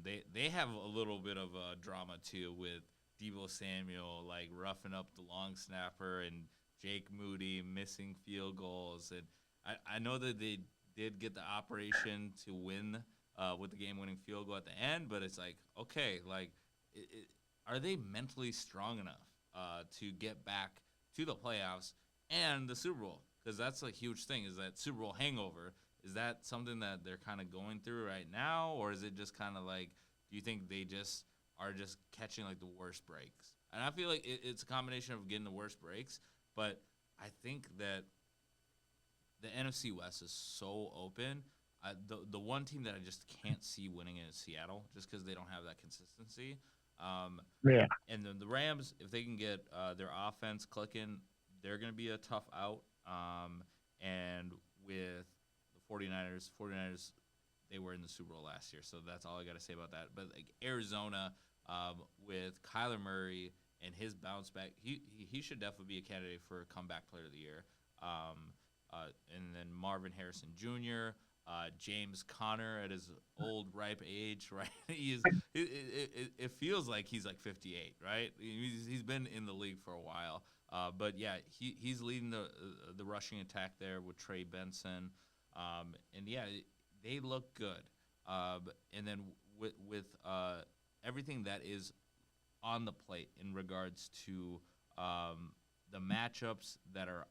They have a little bit of a drama too with Deebo Samuel like roughing up the long snapper and Jake Moody missing field goals. And I know that they did get the operation to win with the game-winning field goal at the end, but it's like, okay, like, are they mentally strong enough to get back to the playoffs and the Super Bowl? Because that's a huge thing, is that Super Bowl hangover. Is that something that they're kind of going through right now, or is it just kind of like, do you think they just are just catching like the worst breaks? And I feel like it's a combination of getting the worst breaks, but I think that the NFC West is so open. The one team that I just can't see winning is Seattle, just because they don't have that consistency. Yeah. And then the Rams, if they can get their offense clicking, they're going to be a tough out. And with the 49ers, they were in the Super Bowl last year, so that's all I got to say about that. But like Arizona, with Kyler Murray and his bounce back, he should definitely be a candidate for comeback player of the year. and then Marvin Harrison Jr., James Conner at his old ripe age, right? It feels like he's like 58, right? He's been in the league for a while. But yeah, he's leading the rushing attack there with Trey Benson, and yeah, they look good. And then with everything that is on the plate in regards to the matchups that are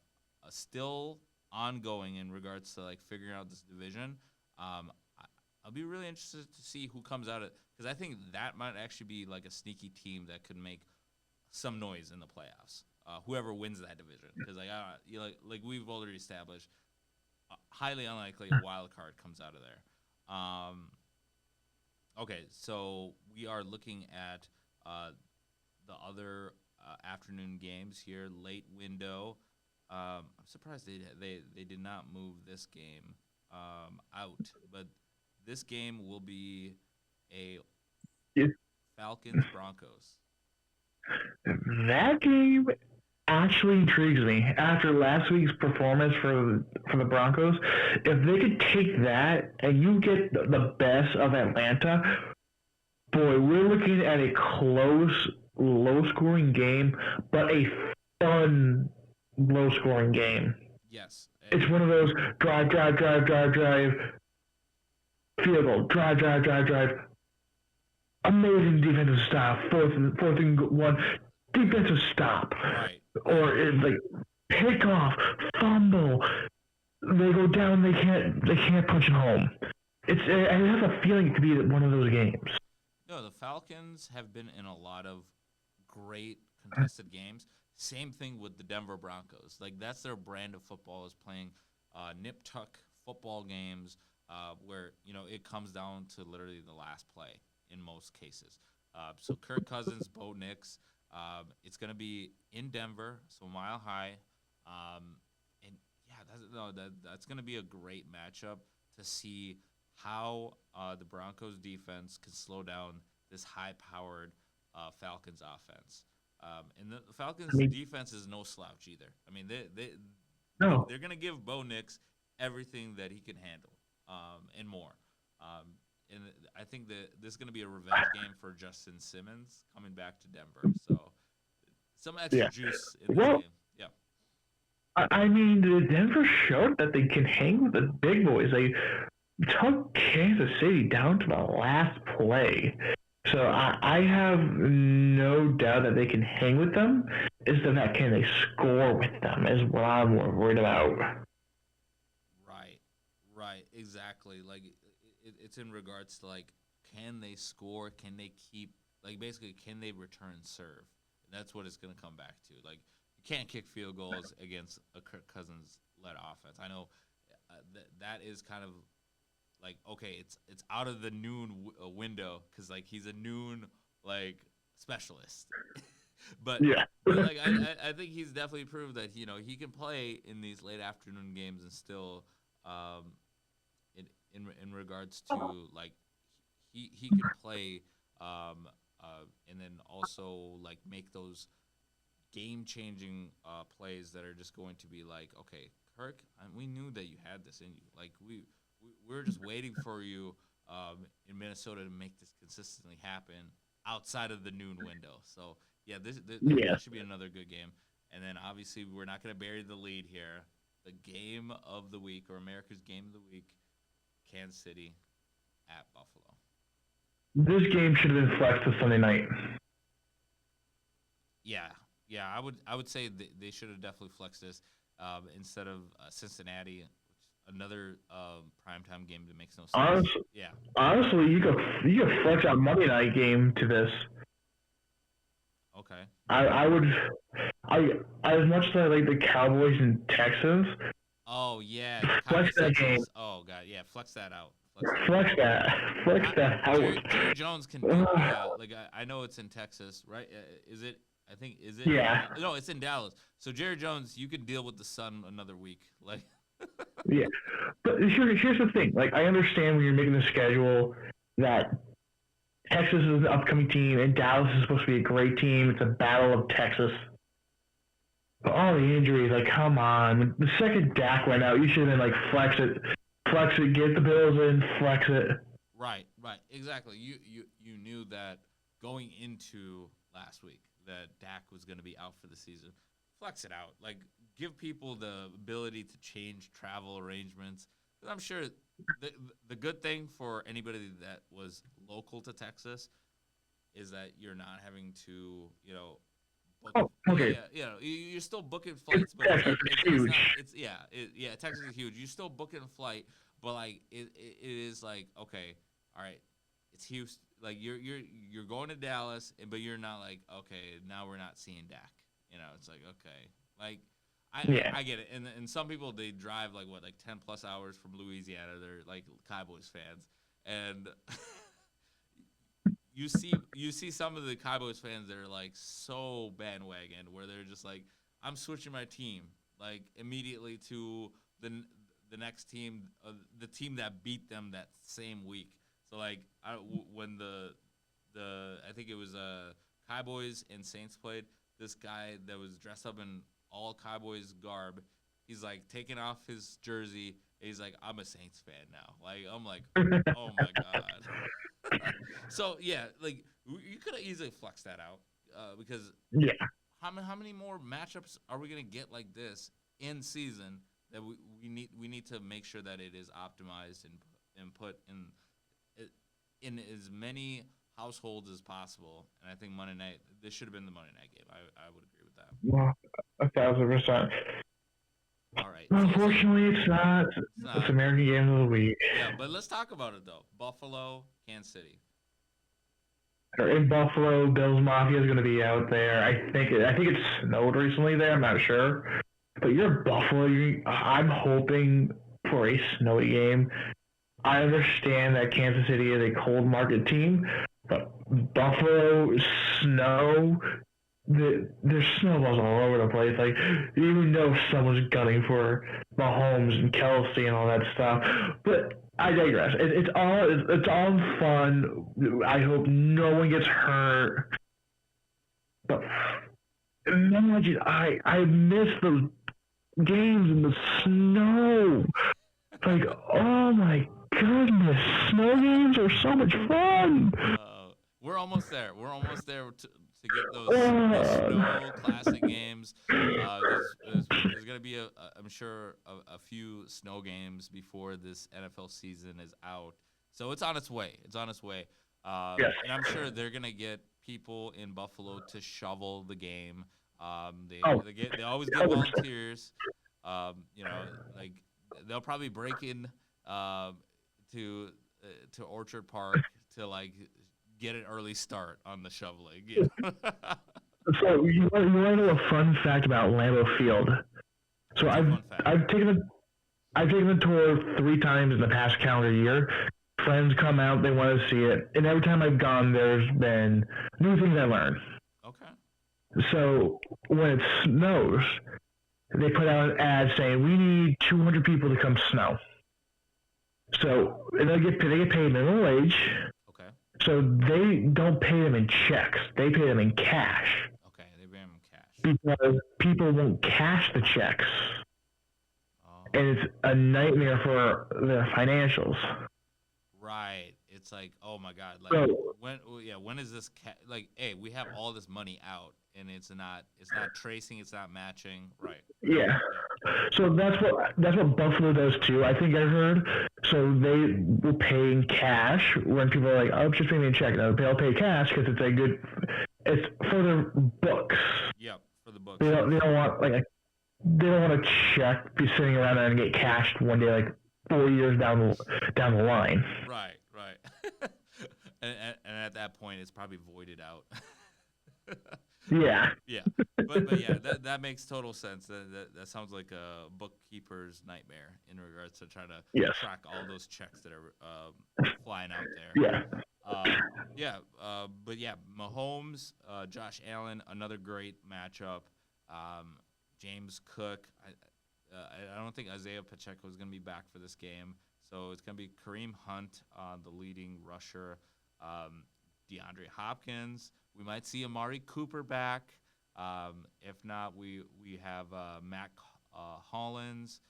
still ongoing in regards to like figuring out this division. I'll be really interested to see who comes out of, because I think that might actually be like a sneaky team that could make some noise in the playoffs. Whoever wins that division, because like we've already established, highly unlikely a wild card comes out of there. Okay, so we are looking at the other afternoon games here, late window. I'm surprised they did not move this game out, but this game will be a Falcons Broncos. That game actually intrigues me. After last week's performance for the Broncos, if they could take that and you get the best of Atlanta, boy, we're looking at a close, low-scoring game, but a fun, low-scoring game. Yes. It's one of those drive, field goal, drive. Amazing defensive stop, fourth and one, defensive stop. Right. Or it's like pick off, fumble. They go down, they can't punch it home. I have a feeling it could be one of those games. No, the Falcons have been in a lot of great contested games. Same thing with the Denver Broncos. Like that's their brand of football, is playing nip tuck football games where it comes down to literally the last play in most cases. So Kirk Cousins, Bo Nix. It's going to be in Denver, so Mile High, and yeah, that's going to be a great matchup to see how the Broncos defense can slow down this high-powered Falcons offense. And the Falcons defense is no slouch either. I mean, they're going to give Bo Nix everything that he can handle and more. And I think that this is going to be a revenge game for Justin Simmons coming back to Denver. So some extra juice in this game. Yeah. I mean, the Denver showed that they can hang with the big boys. They took Kansas City down to the last play. So I have no doubt that they can hang with them. Is the fact, can they score with them is what I'm more worried about. Right, exactly. Like it's in regards to like, can they score? Can they keep, like, basically, can they return serve? And that's what it's going to come back to. Like, you can't kick field goals against a Kirk Cousins-led offense. I know that is kind of like, okay, it's out of the noon window because like he's a noon like specialist. but like I think he's definitely proved that he can play in these late afternoon games and still in regards to like he can play and then also like make those game-changing plays that are just going to be like, okay, Kirk, we knew that you had this in you. Like we're just waiting for you in Minnesota to make this consistently happen outside of the noon window. So yeah, this should be another good game. And then obviously we're not going to bury the lead here. The game of the week, or America's game of the week, Kansas City at Buffalo. This game should have been flexed to Sunday night. Yeah, I would say they should have definitely flexed this instead of Cincinnati, another primetime game that makes no sense. Honestly, you could flex out Monday night game to this. Okay. I would. As much as I like the Cowboys and Texans. Oh yeah. Flex that game. Oh god, yeah. Flex that out. Flex that out. Jerry Jones can do I know it's in Texas, right? Is it? I think is it? Yeah. No, it's in Dallas. So Jerry Jones, you can deal with the sun another week, like. Yeah, but here's the thing. Like, I understand when you're making the schedule that Texas is an upcoming team and Dallas is supposed to be a great team. It's a battle of Texas. all the injuries, like, come on. The second Dak went out, you should have been like, flex it, get the Bills in, flex it. Right, right, exactly. You knew that going into last week that Dak was going to be out for the season. Flex it out, like give people the ability to change travel arrangements. 'Cause I'm sure the good thing for anybody that was local to Texas is that you're not having to book a Oh, okay. you're still booking It's flights, but Texas, it's it's huge. not Texas is huge. You still booking a flight, but like it is like okay, all right, it's Houston. Like you're going to Dallas, but you're not like okay, now we're not seeing Dak. It's like okay, like Yeah. I get it. And some people they drive like what like 10+ hours from Louisiana. They're like Cowboys fans, and you see some of the Cowboys fans that are like so bandwagon where they're just like I'm switching my team like immediately to the next team, the team that beat them that same week. So like when the I think it was Cowboys and Saints played, this guy that was dressed up in all Cowboys garb, he's like taking off his jersey. And he's like, I'm a Saints fan now. Like I'm like, oh my god. So yeah, like you could have easily flexed that out because Yeah. how many more matchups are we gonna get like this in season that we need to make sure that it is optimized and put in as many households as possible. And I think Monday night this should have been the Monday night game. I would agree with that. Well, 1,000%. All right, TSN. Unfortunately, it's not. It's It's not. American Game of the Week. Yeah, but let's talk about it though. Buffalo, Kansas City. In Buffalo, Bills Mafia is going to be out there. I think it snowed recently there. I'm not sure, but you're Buffalo. I'm hoping for a snowy game. I understand that Kansas City is a cold market team, but Buffalo snow. There's snowballs all over the place. Like even though someone's gunning for Mahomes and Kelsey and all that stuff, but I digress. It's all fun. I hope no one gets hurt. But imagine I miss those games in the snow. Like oh my goodness, snow games are so much fun. We're almost there. We're almost there to get those Uh, snow classic games. There's gonna be I'm sure a few snow games before this NFL season is out. So it's on its way. It's on its way. yes. And I'm sure they're gonna get people in Buffalo to shovel the game. They Oh, they always get 100%. volunteers. Like they'll probably break in to Orchard Park to like get an early start on the shoveling. So you want to know a fun fact about Lambeau Field? So What's a I've fun fact? I've taken a I've taken the tour 3 times in the past calendar year. Friends come out, they want to see it, and every time I've gone, there's been new things I learned. Okay. So when it snows, they put out an ad saying we need 200 people to come snow. So they get paid minimum wage. Okay. So they don't pay them in checks; they pay them in cash Okay. They ran him cash. because people won't cash the checks, Oh. and it's a nightmare for their financials. Right. It's like, oh my God. Like So when is this like, hey, we have all this money out and it's not tracing, it's not matching. Right. Right. yeah, Yeah. so that's what Buffalo does too. I think I heard. So they will pay in cash when people are like, "Oh, just pay me a check." No, they'll pay cash because it's a good. It's for their books. Yep. For the books. They Yes. don't. They don't want like a. They don't want a check be sitting around and get cashed one day, like 4 years down the line. Right. Right. And at that point, it's probably voided out. Yeah. Yeah, but yeah, that makes total sense. That sounds like a bookkeeper's nightmare in regards to trying to Yes. track all those checks that are flying out there. Yeah. But yeah, Mahomes, Josh Allen, another great matchup. James Cook. I don't think Isaiah Pacheco is going to be back for this game, so it's going to be Kareem Hunt, the leading rusher. DeAndre Hopkins. We might see Amari Cooper back. If not, we have Matt Hollins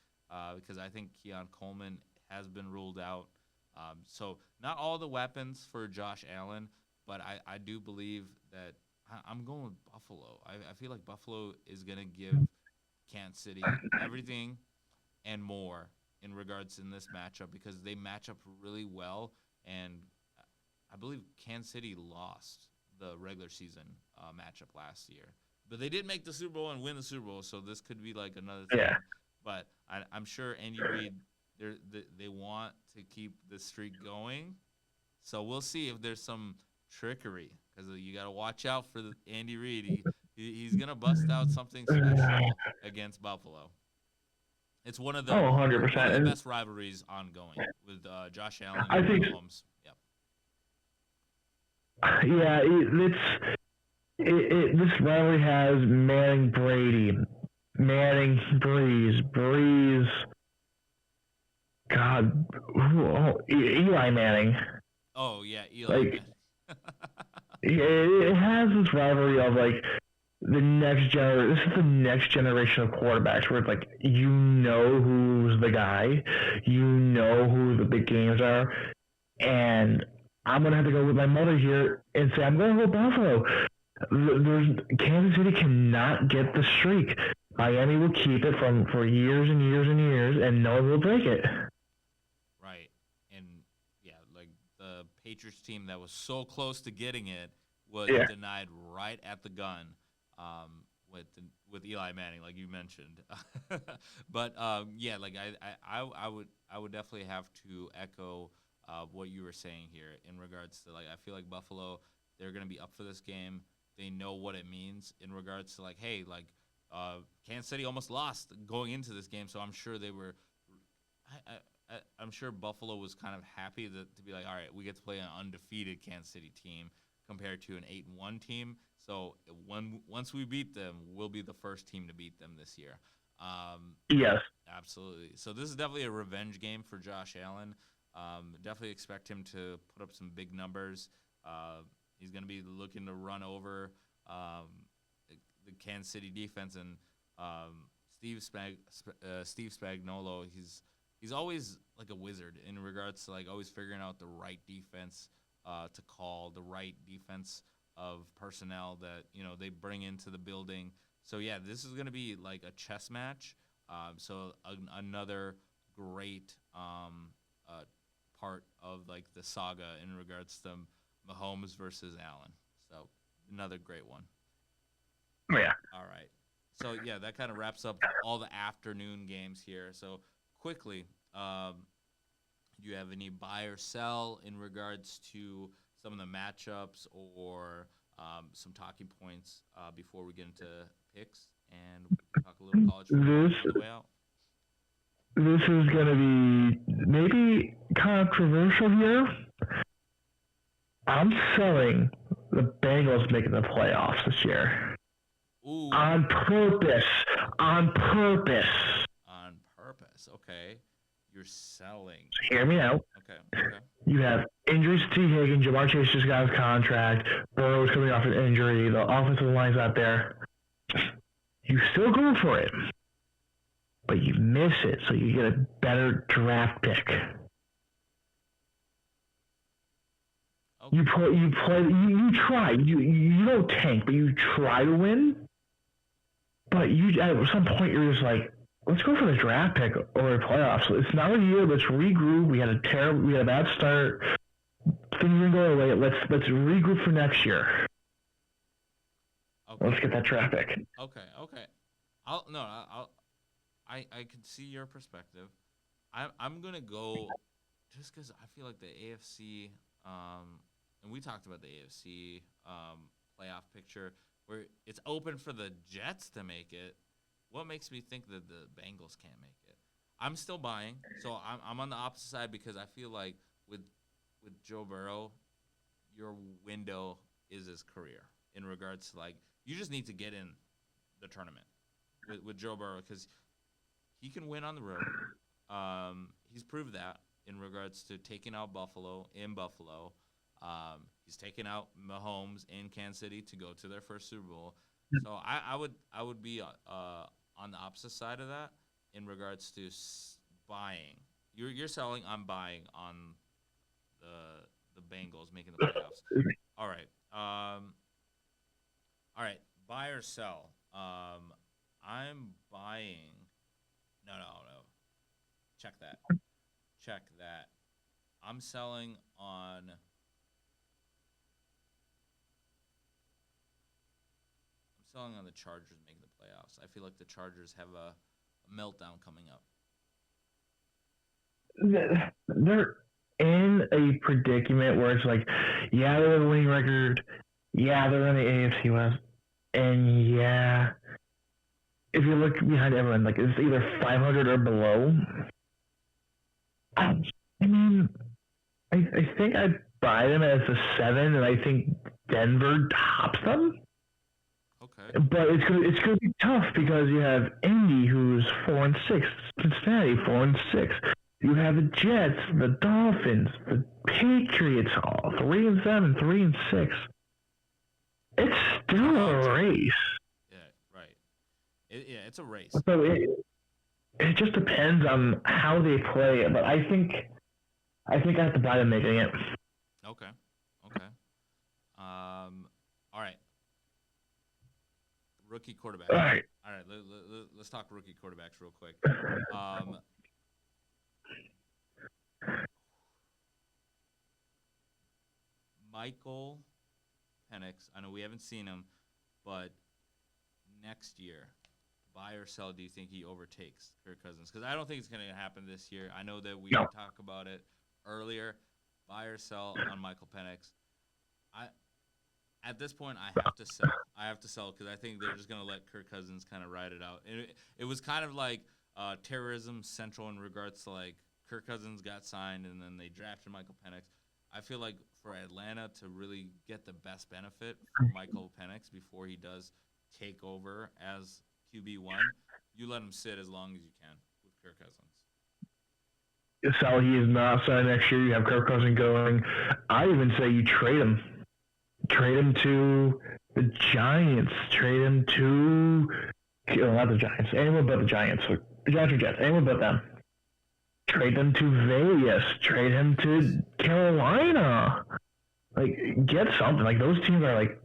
because I think Keon Coleman has been ruled out. So not all the weapons for Josh Allen, but I do believe that I'm going with Buffalo. I feel like Buffalo is going to give Kansas City everything and more in regards in this matchup because they match up really well. And I believe Kansas City lost the regular season matchup last year, but they did make the Super Bowl and win the Super Bowl, so this could be like another thing. Yeah. But I'm sure Andy Reid, they want to keep the streak going, so we'll see if there's some trickery because you got to watch out for Andy Reid. He's gonna bust out something special against Buffalo. It's one of Oh, the 100%. And best rivalries ongoing with Josh Allen I and think, Mahomes. Yep. yeah, this rivalry has Manning Brady, Manning Breeze, God, Eli Manning. Oh yeah, Eli Like, Manning. it has this rivalry of like this is the next generation of quarterbacks where it's like you know who's the guy, you know who the big games are, and I'm gonna have to go with my mother here and say I'm going to go Buffalo. Kansas City cannot get the streak. Miami will keep it for years and years and years, and no one will break it. Right. And yeah, like the Patriots team that was so close to getting it was Yeah. denied right at the gun with Eli Manning, like you mentioned. But yeah, like I would definitely have to echo what you were saying here in regards to like I feel like Buffalo they're gonna be up for this game. They know what it means in regards to like hey like Kansas City almost lost going into this game, so I'm sure they were. I'm sure Buffalo was kind of happy to be like, all right, we get to play an undefeated Kansas City team compared to an 8-1 team. So once we beat them, we'll be the first team to beat them this year. Yes. Absolutely. So this is definitely a revenge game for Josh Allen. Definitely expect him to put up some big numbers. He's going to be looking to run over the Kansas City defense and Steve Spagnuolo. He's always like a wizard in regards to like always figuring out the right defense to call, the right defense of personnel that they bring into the building. So yeah, this is going to be like a chess match. So another great part of like the saga in regards to Mahomes versus Allen. So another great one. Yeah. All right. So yeah, that kind of wraps up all the afternoon games here. So quickly, do you have any buy or sell in regards to some of the matchups or some talking points before we get into picks and we can talk a little college football This on the way out? this is gonna be maybe controversial here. I'm selling the Bengals making the playoffs this year. Ooh, On purpose. On purpose. on purpose. Okay, you're selling. Hear me out. Okay, okay. You have injuries to T. Higgins. Jamar Chase just got his contract. Burrow's coming off an injury. The offensive line's out there. You still go for it, but you miss it, so you get a better draft pick. Okay. You try. You don't tank, but you try to win. But at some point you're just like, let's go for the draft pick or the playoffs. It's not a year. Let's regroup. We had a bad start. Things didn't go away. Let's regroup for next year. Okay. Let's get that draft pick. Okay. I can see your perspective. I'm gonna go just because I feel like the AFC, and we talked about the AFC playoff picture where it's open for the Jets to make it. What makes me think that the Bengals can't make it? I'm still buying, so I'm on the opposite side because I feel like with Joe Burrow, your window is his career in regards to like you just need to get in the tournament with Joe Burrow because he can win on the road. He's proved that in regards to taking out Buffalo in Buffalo. He's taken out Mahomes in Kansas City to go to their first Super Bowl. So I would be on the opposite side of that in regards to buying. You're selling. I'm buying on the Bengals making the playoffs. All right. All right. Buy or sell. I'm buying. No, no, no. Check that. Check that. I'm selling on. I'm selling on the Chargers making the playoffs. I feel like the Chargers have a meltdown coming up. They're in a predicament where it's like, yeah, they're a winning record. Yeah, they're in the AFC West. And yeah, if you look behind everyone, like it's either 500 or below. I mean, I think I'd buy them as a 7, and I think Denver tops them. Okay. But it's gonna be tough because you have Indy, who's 4-6, Cincinnati 4-6. You have the Jets, the Dolphins, the Patriots, all 3-7, 3-6. It's still a race. Yeah, right. Yeah, it's a race. So it just depends on how they play it. But I think I have to buy them making it. Okay. Okay. All right. Rookie quarterback. All right. All right. Let's talk rookie quarterbacks real quick. Michael Penix. I know we haven't seen him, but next year, buy or sell? Do you think he overtakes Kirk Cousins? Because I don't think it's going to happen this year. I know that we talked about it earlier. Buy or sell on Michael Penix? At this point, I have to sell. I have to sell because I think they're just going to let Kirk Cousins kind of ride it out. And it was kind of like terrorism central in regards to like Kirk Cousins got signed and then they drafted Michael Penix. I feel like for Atlanta to really get the best benefit from Michael Penix before he does take over as QB1, you let him sit as long as you can with Kirk Cousins. So he is not signed next year. You have Kirk Cousins going. I even say you trade him. Trade him to the Giants. Trade him to not the Giants. Anyone but the Giants. The Giants or Jets. Anyone but them. Trade them to Vegas. Trade him to Carolina. Like get something. Like those teams are like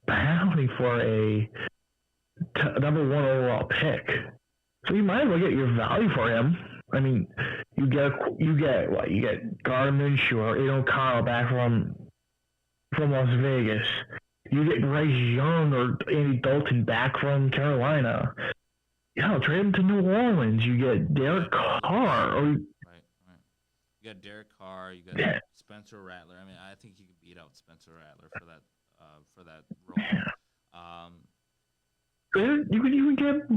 pounding for a number 1 overall pick. So you might as well get your value for him. I mean, you get what? You get Gardner Minshew, Aiden O'Connell back from Las Vegas. You get Bryce Young or Andy Dalton back from Carolina. Trade him to New Orleans. You get Derek Carr. Right. You got Derek Carr. You got Spencer Rattler. I mean, I think you could beat out Spencer Rattler for that role. You could even get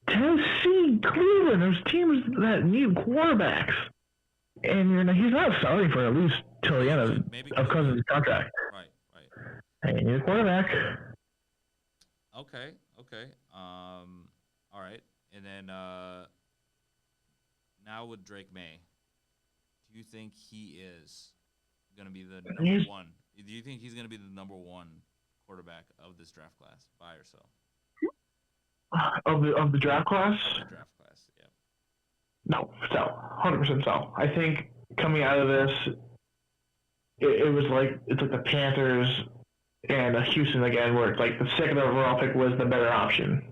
Tennessee, Cleveland. There's teams that need quarterbacks, and he's not starting for at least till the end of Cousins' contract. Right. Hey, you need a quarterback. Okay. All right. And then now with Drake May, do you think he is going to be the number one? Do you think he's going to be the number 1 quarterback of this draft class? Buy or sell? Of the draft class? The draft class, yeah. No, sell. 100% sell. I think coming out of this, it's like the Panthers and Houston again, where it's like the second overall pick was the better option.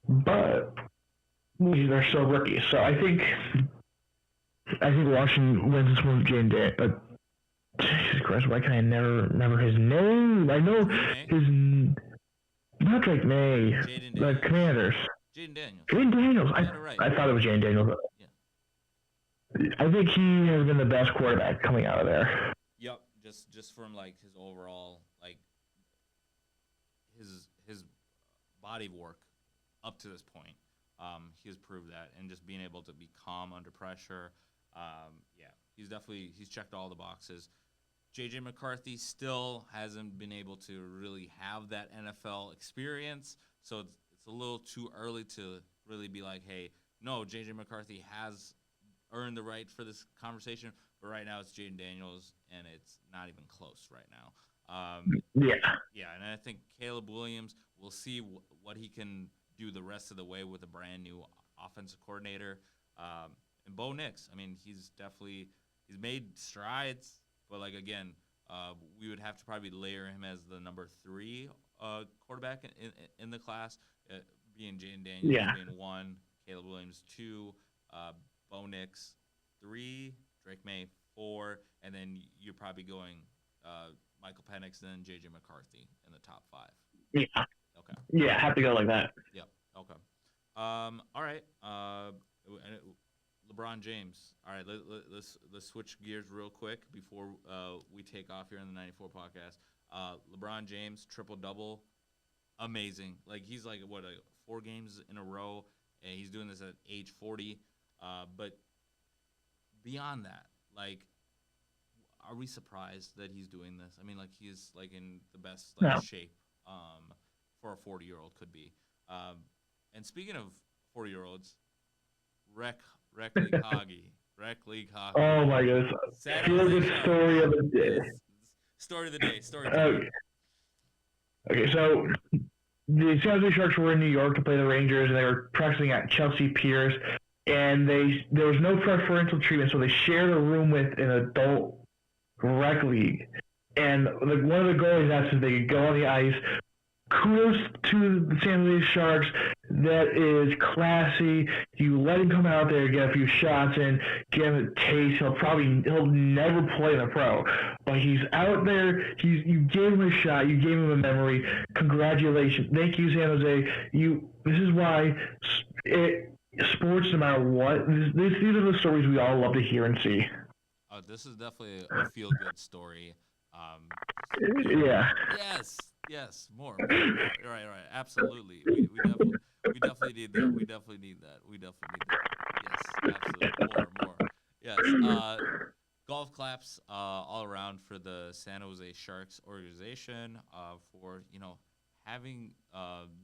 But they're still rookies, so I think Washington wins this one with Jane Day. But Jesus Christ, why can I never remember his name? I know his. Not Drake May. The Commanders. Jaden Daniels. Jaden Daniels. Right. I thought it was Jaden Daniels. Yeah. I think he has been the best quarterback coming out of there. Yep. Just from like his overall his body work up to this point, he has proved that, and just being able to be calm under pressure. He's checked all the boxes. J.J. McCarthy still hasn't been able to really have that NFL experience, so it's a little too early to really be like, hey, no, J.J. McCarthy has earned the right for this conversation, but right now it's Jaden Daniels, and it's not even close right now. Yeah. Yeah, and I think Caleb Williams, we'll see what he can do the rest of the way with a brand new offensive coordinator. And Bo Nix, I mean, he's made strides, but like again, we would have to probably layer him as the number 3 quarterback in the class, being Jaden Daniels Yeah. being 1, Caleb Williams 2, Bo Nix 3, Drake May 4, and then you're probably going Michael Penix and then JJ McCarthy in the top 5. Yeah. Okay. Yeah, have to go like that. Yep. Okay. All right. LeBron James. All right. Let's switch gears real quick before we take off here in the 94 podcast. LeBron James triple double, amazing. Like he's like 4 games in a row, and he's doing this at age 40. But beyond that, like, are we surprised that he's doing this? I mean, like he's like in the best shape for a 40-year-old could be. And speaking of 40-year-olds, Rec League Hoggy. Oh my goodness. Here's the story of the day. Story of the day. Story time. Okay, so the San Jose Sharks were in New York to play the Rangers, and they were practicing at Chelsea Piers, and there was no preferential treatment, so they shared a room with an adult rec league. And like one of the goalies asked if they could go on the ice. Kudos to the San Jose Sharks. That is classy. You let him come out there, get a few shots in, give him a taste. He'll never play in the pro, but he's out there. You gave him a shot. You gave him a memory. Congratulations. Thank you, San Jose. This is why sports, no matter what, these are the stories we all love to hear and see. This is definitely a feel-good story. Yeah. Yes, more. Right, absolutely. We definitely need that. We definitely need that. Yes, absolutely. More. Yes. Golf claps all around for the San Jose Sharks organization for having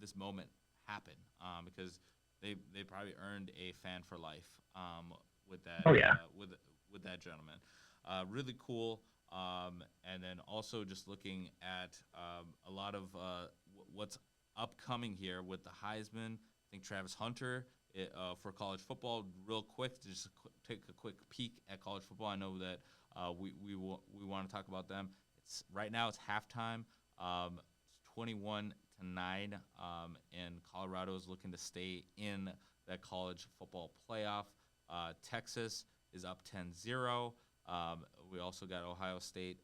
this moment happen because they probably earned a fan for life with that. Oh yeah. With that gentleman, really cool. And then also just looking at a lot of what's upcoming here with the Heisman. I think Travis Hunter for college football. Real quick, to just take a quick peek at college football. I know that we want to talk about them. Right now it's halftime. It's 21-9, and Colorado is looking to stay in that college football playoff. Texas is up 10-0. We also got Ohio State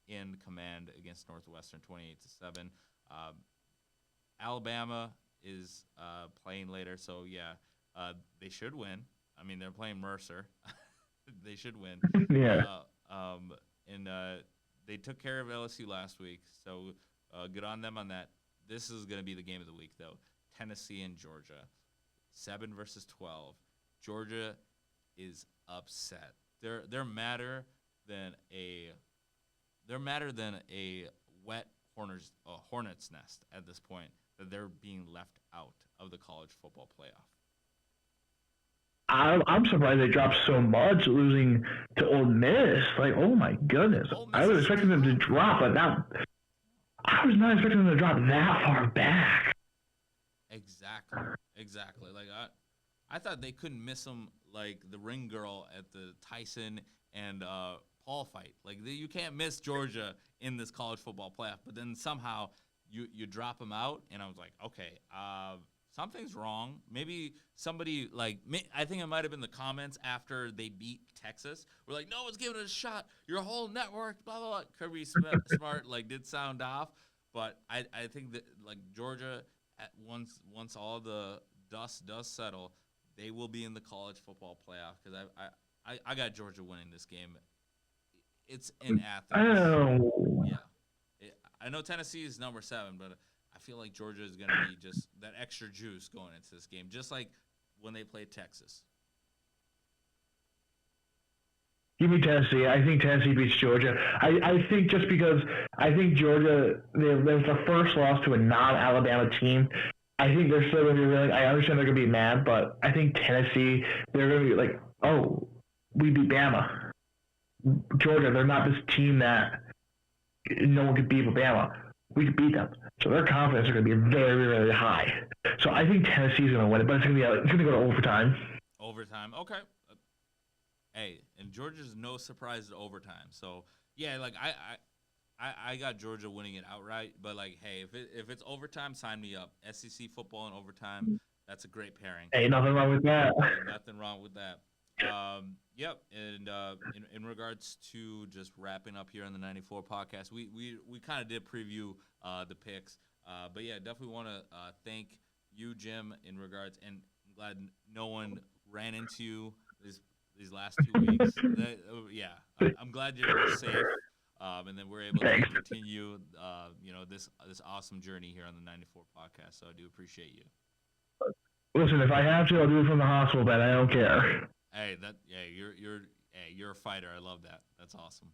in command against Northwestern 28-7. Alabama is playing later, so they should win. I mean, they're playing Mercer. They should win. Yeah. And they took care of LSU last week, so good on them on that. This is going to be the game of the week, though. Tennessee and Georgia, 7 versus 12. Georgia is upset. They're madder than a wet hornet's nest at this point that they're being left out of the college football playoff. I'm surprised they dropped so much, losing to Ole Miss. Like, oh my goodness! I was expecting them to drop, but I was not expecting them to drop that far back. Exactly. Like I thought they couldn't miss them like the ring girl at the Tyson and Paul fight. Like you can't miss Georgia in this college football playoff. But then somehow you drop them out, and I was like, okay, something's wrong. Maybe somebody I think it might have been the comments after they beat Texas. We're like, no one's giving it a shot. Your whole network, blah blah blah. Kirby Smart did sound off, but I think that Georgia once all the dust does settle, they will be in the college football playoff because I got Georgia winning this game. It's in Athens. Oh. Yeah. I know Tennessee is number 7, but I feel like Georgia is going to be just that extra juice going into this game, just like when they played Texas. Give me Tennessee. I think Tennessee beats Georgia. I think just because I think Georgia, there was the first loss to a non-Alabama team. I think they're still going to be really. I understand they're going to be mad, but I think Tennessee, they're going to be like, oh, we beat Bama. Georgia, they're not this team that no one could beat Alabama. We could beat them. So their confidence is going to be very, very high. So I think Tennessee's going to win it, but it's going to go to overtime. Overtime. Okay. Hey, and Georgia's no surprise to overtime. So yeah, like I got Georgia winning it outright. But like, hey, if it's overtime, sign me up. SEC football and overtime. That's a great pairing. Ain't nothing wrong with that. Ain't nothing wrong with that. Yep. And in regards to just wrapping up here on the 94 podcast, we kind of did preview the picks. But yeah, definitely want to thank you, Jim, in regards. And I'm glad no one ran into you these last 2 weeks. I'm glad you're safe. And then we're able to continue, this awesome journey here on the 94 podcast. So I do appreciate you. Listen, if I have to, I'll do it from the hospital bed. I don't care. Hey, you're a fighter. I love that. That's awesome.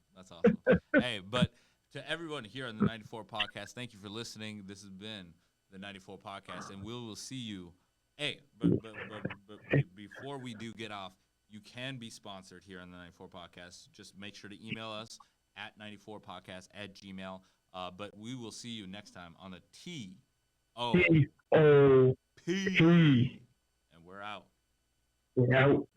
Hey, but to everyone here on the 94 podcast, thank you for listening. This has been the 94 podcast, and we will see you. Hey, but before we do get off, you can be sponsored here on the 94 podcast. Just make sure to email us at 94podcast@gmail. But we will see you next time on the TOP. TOP. And we're out. We're out.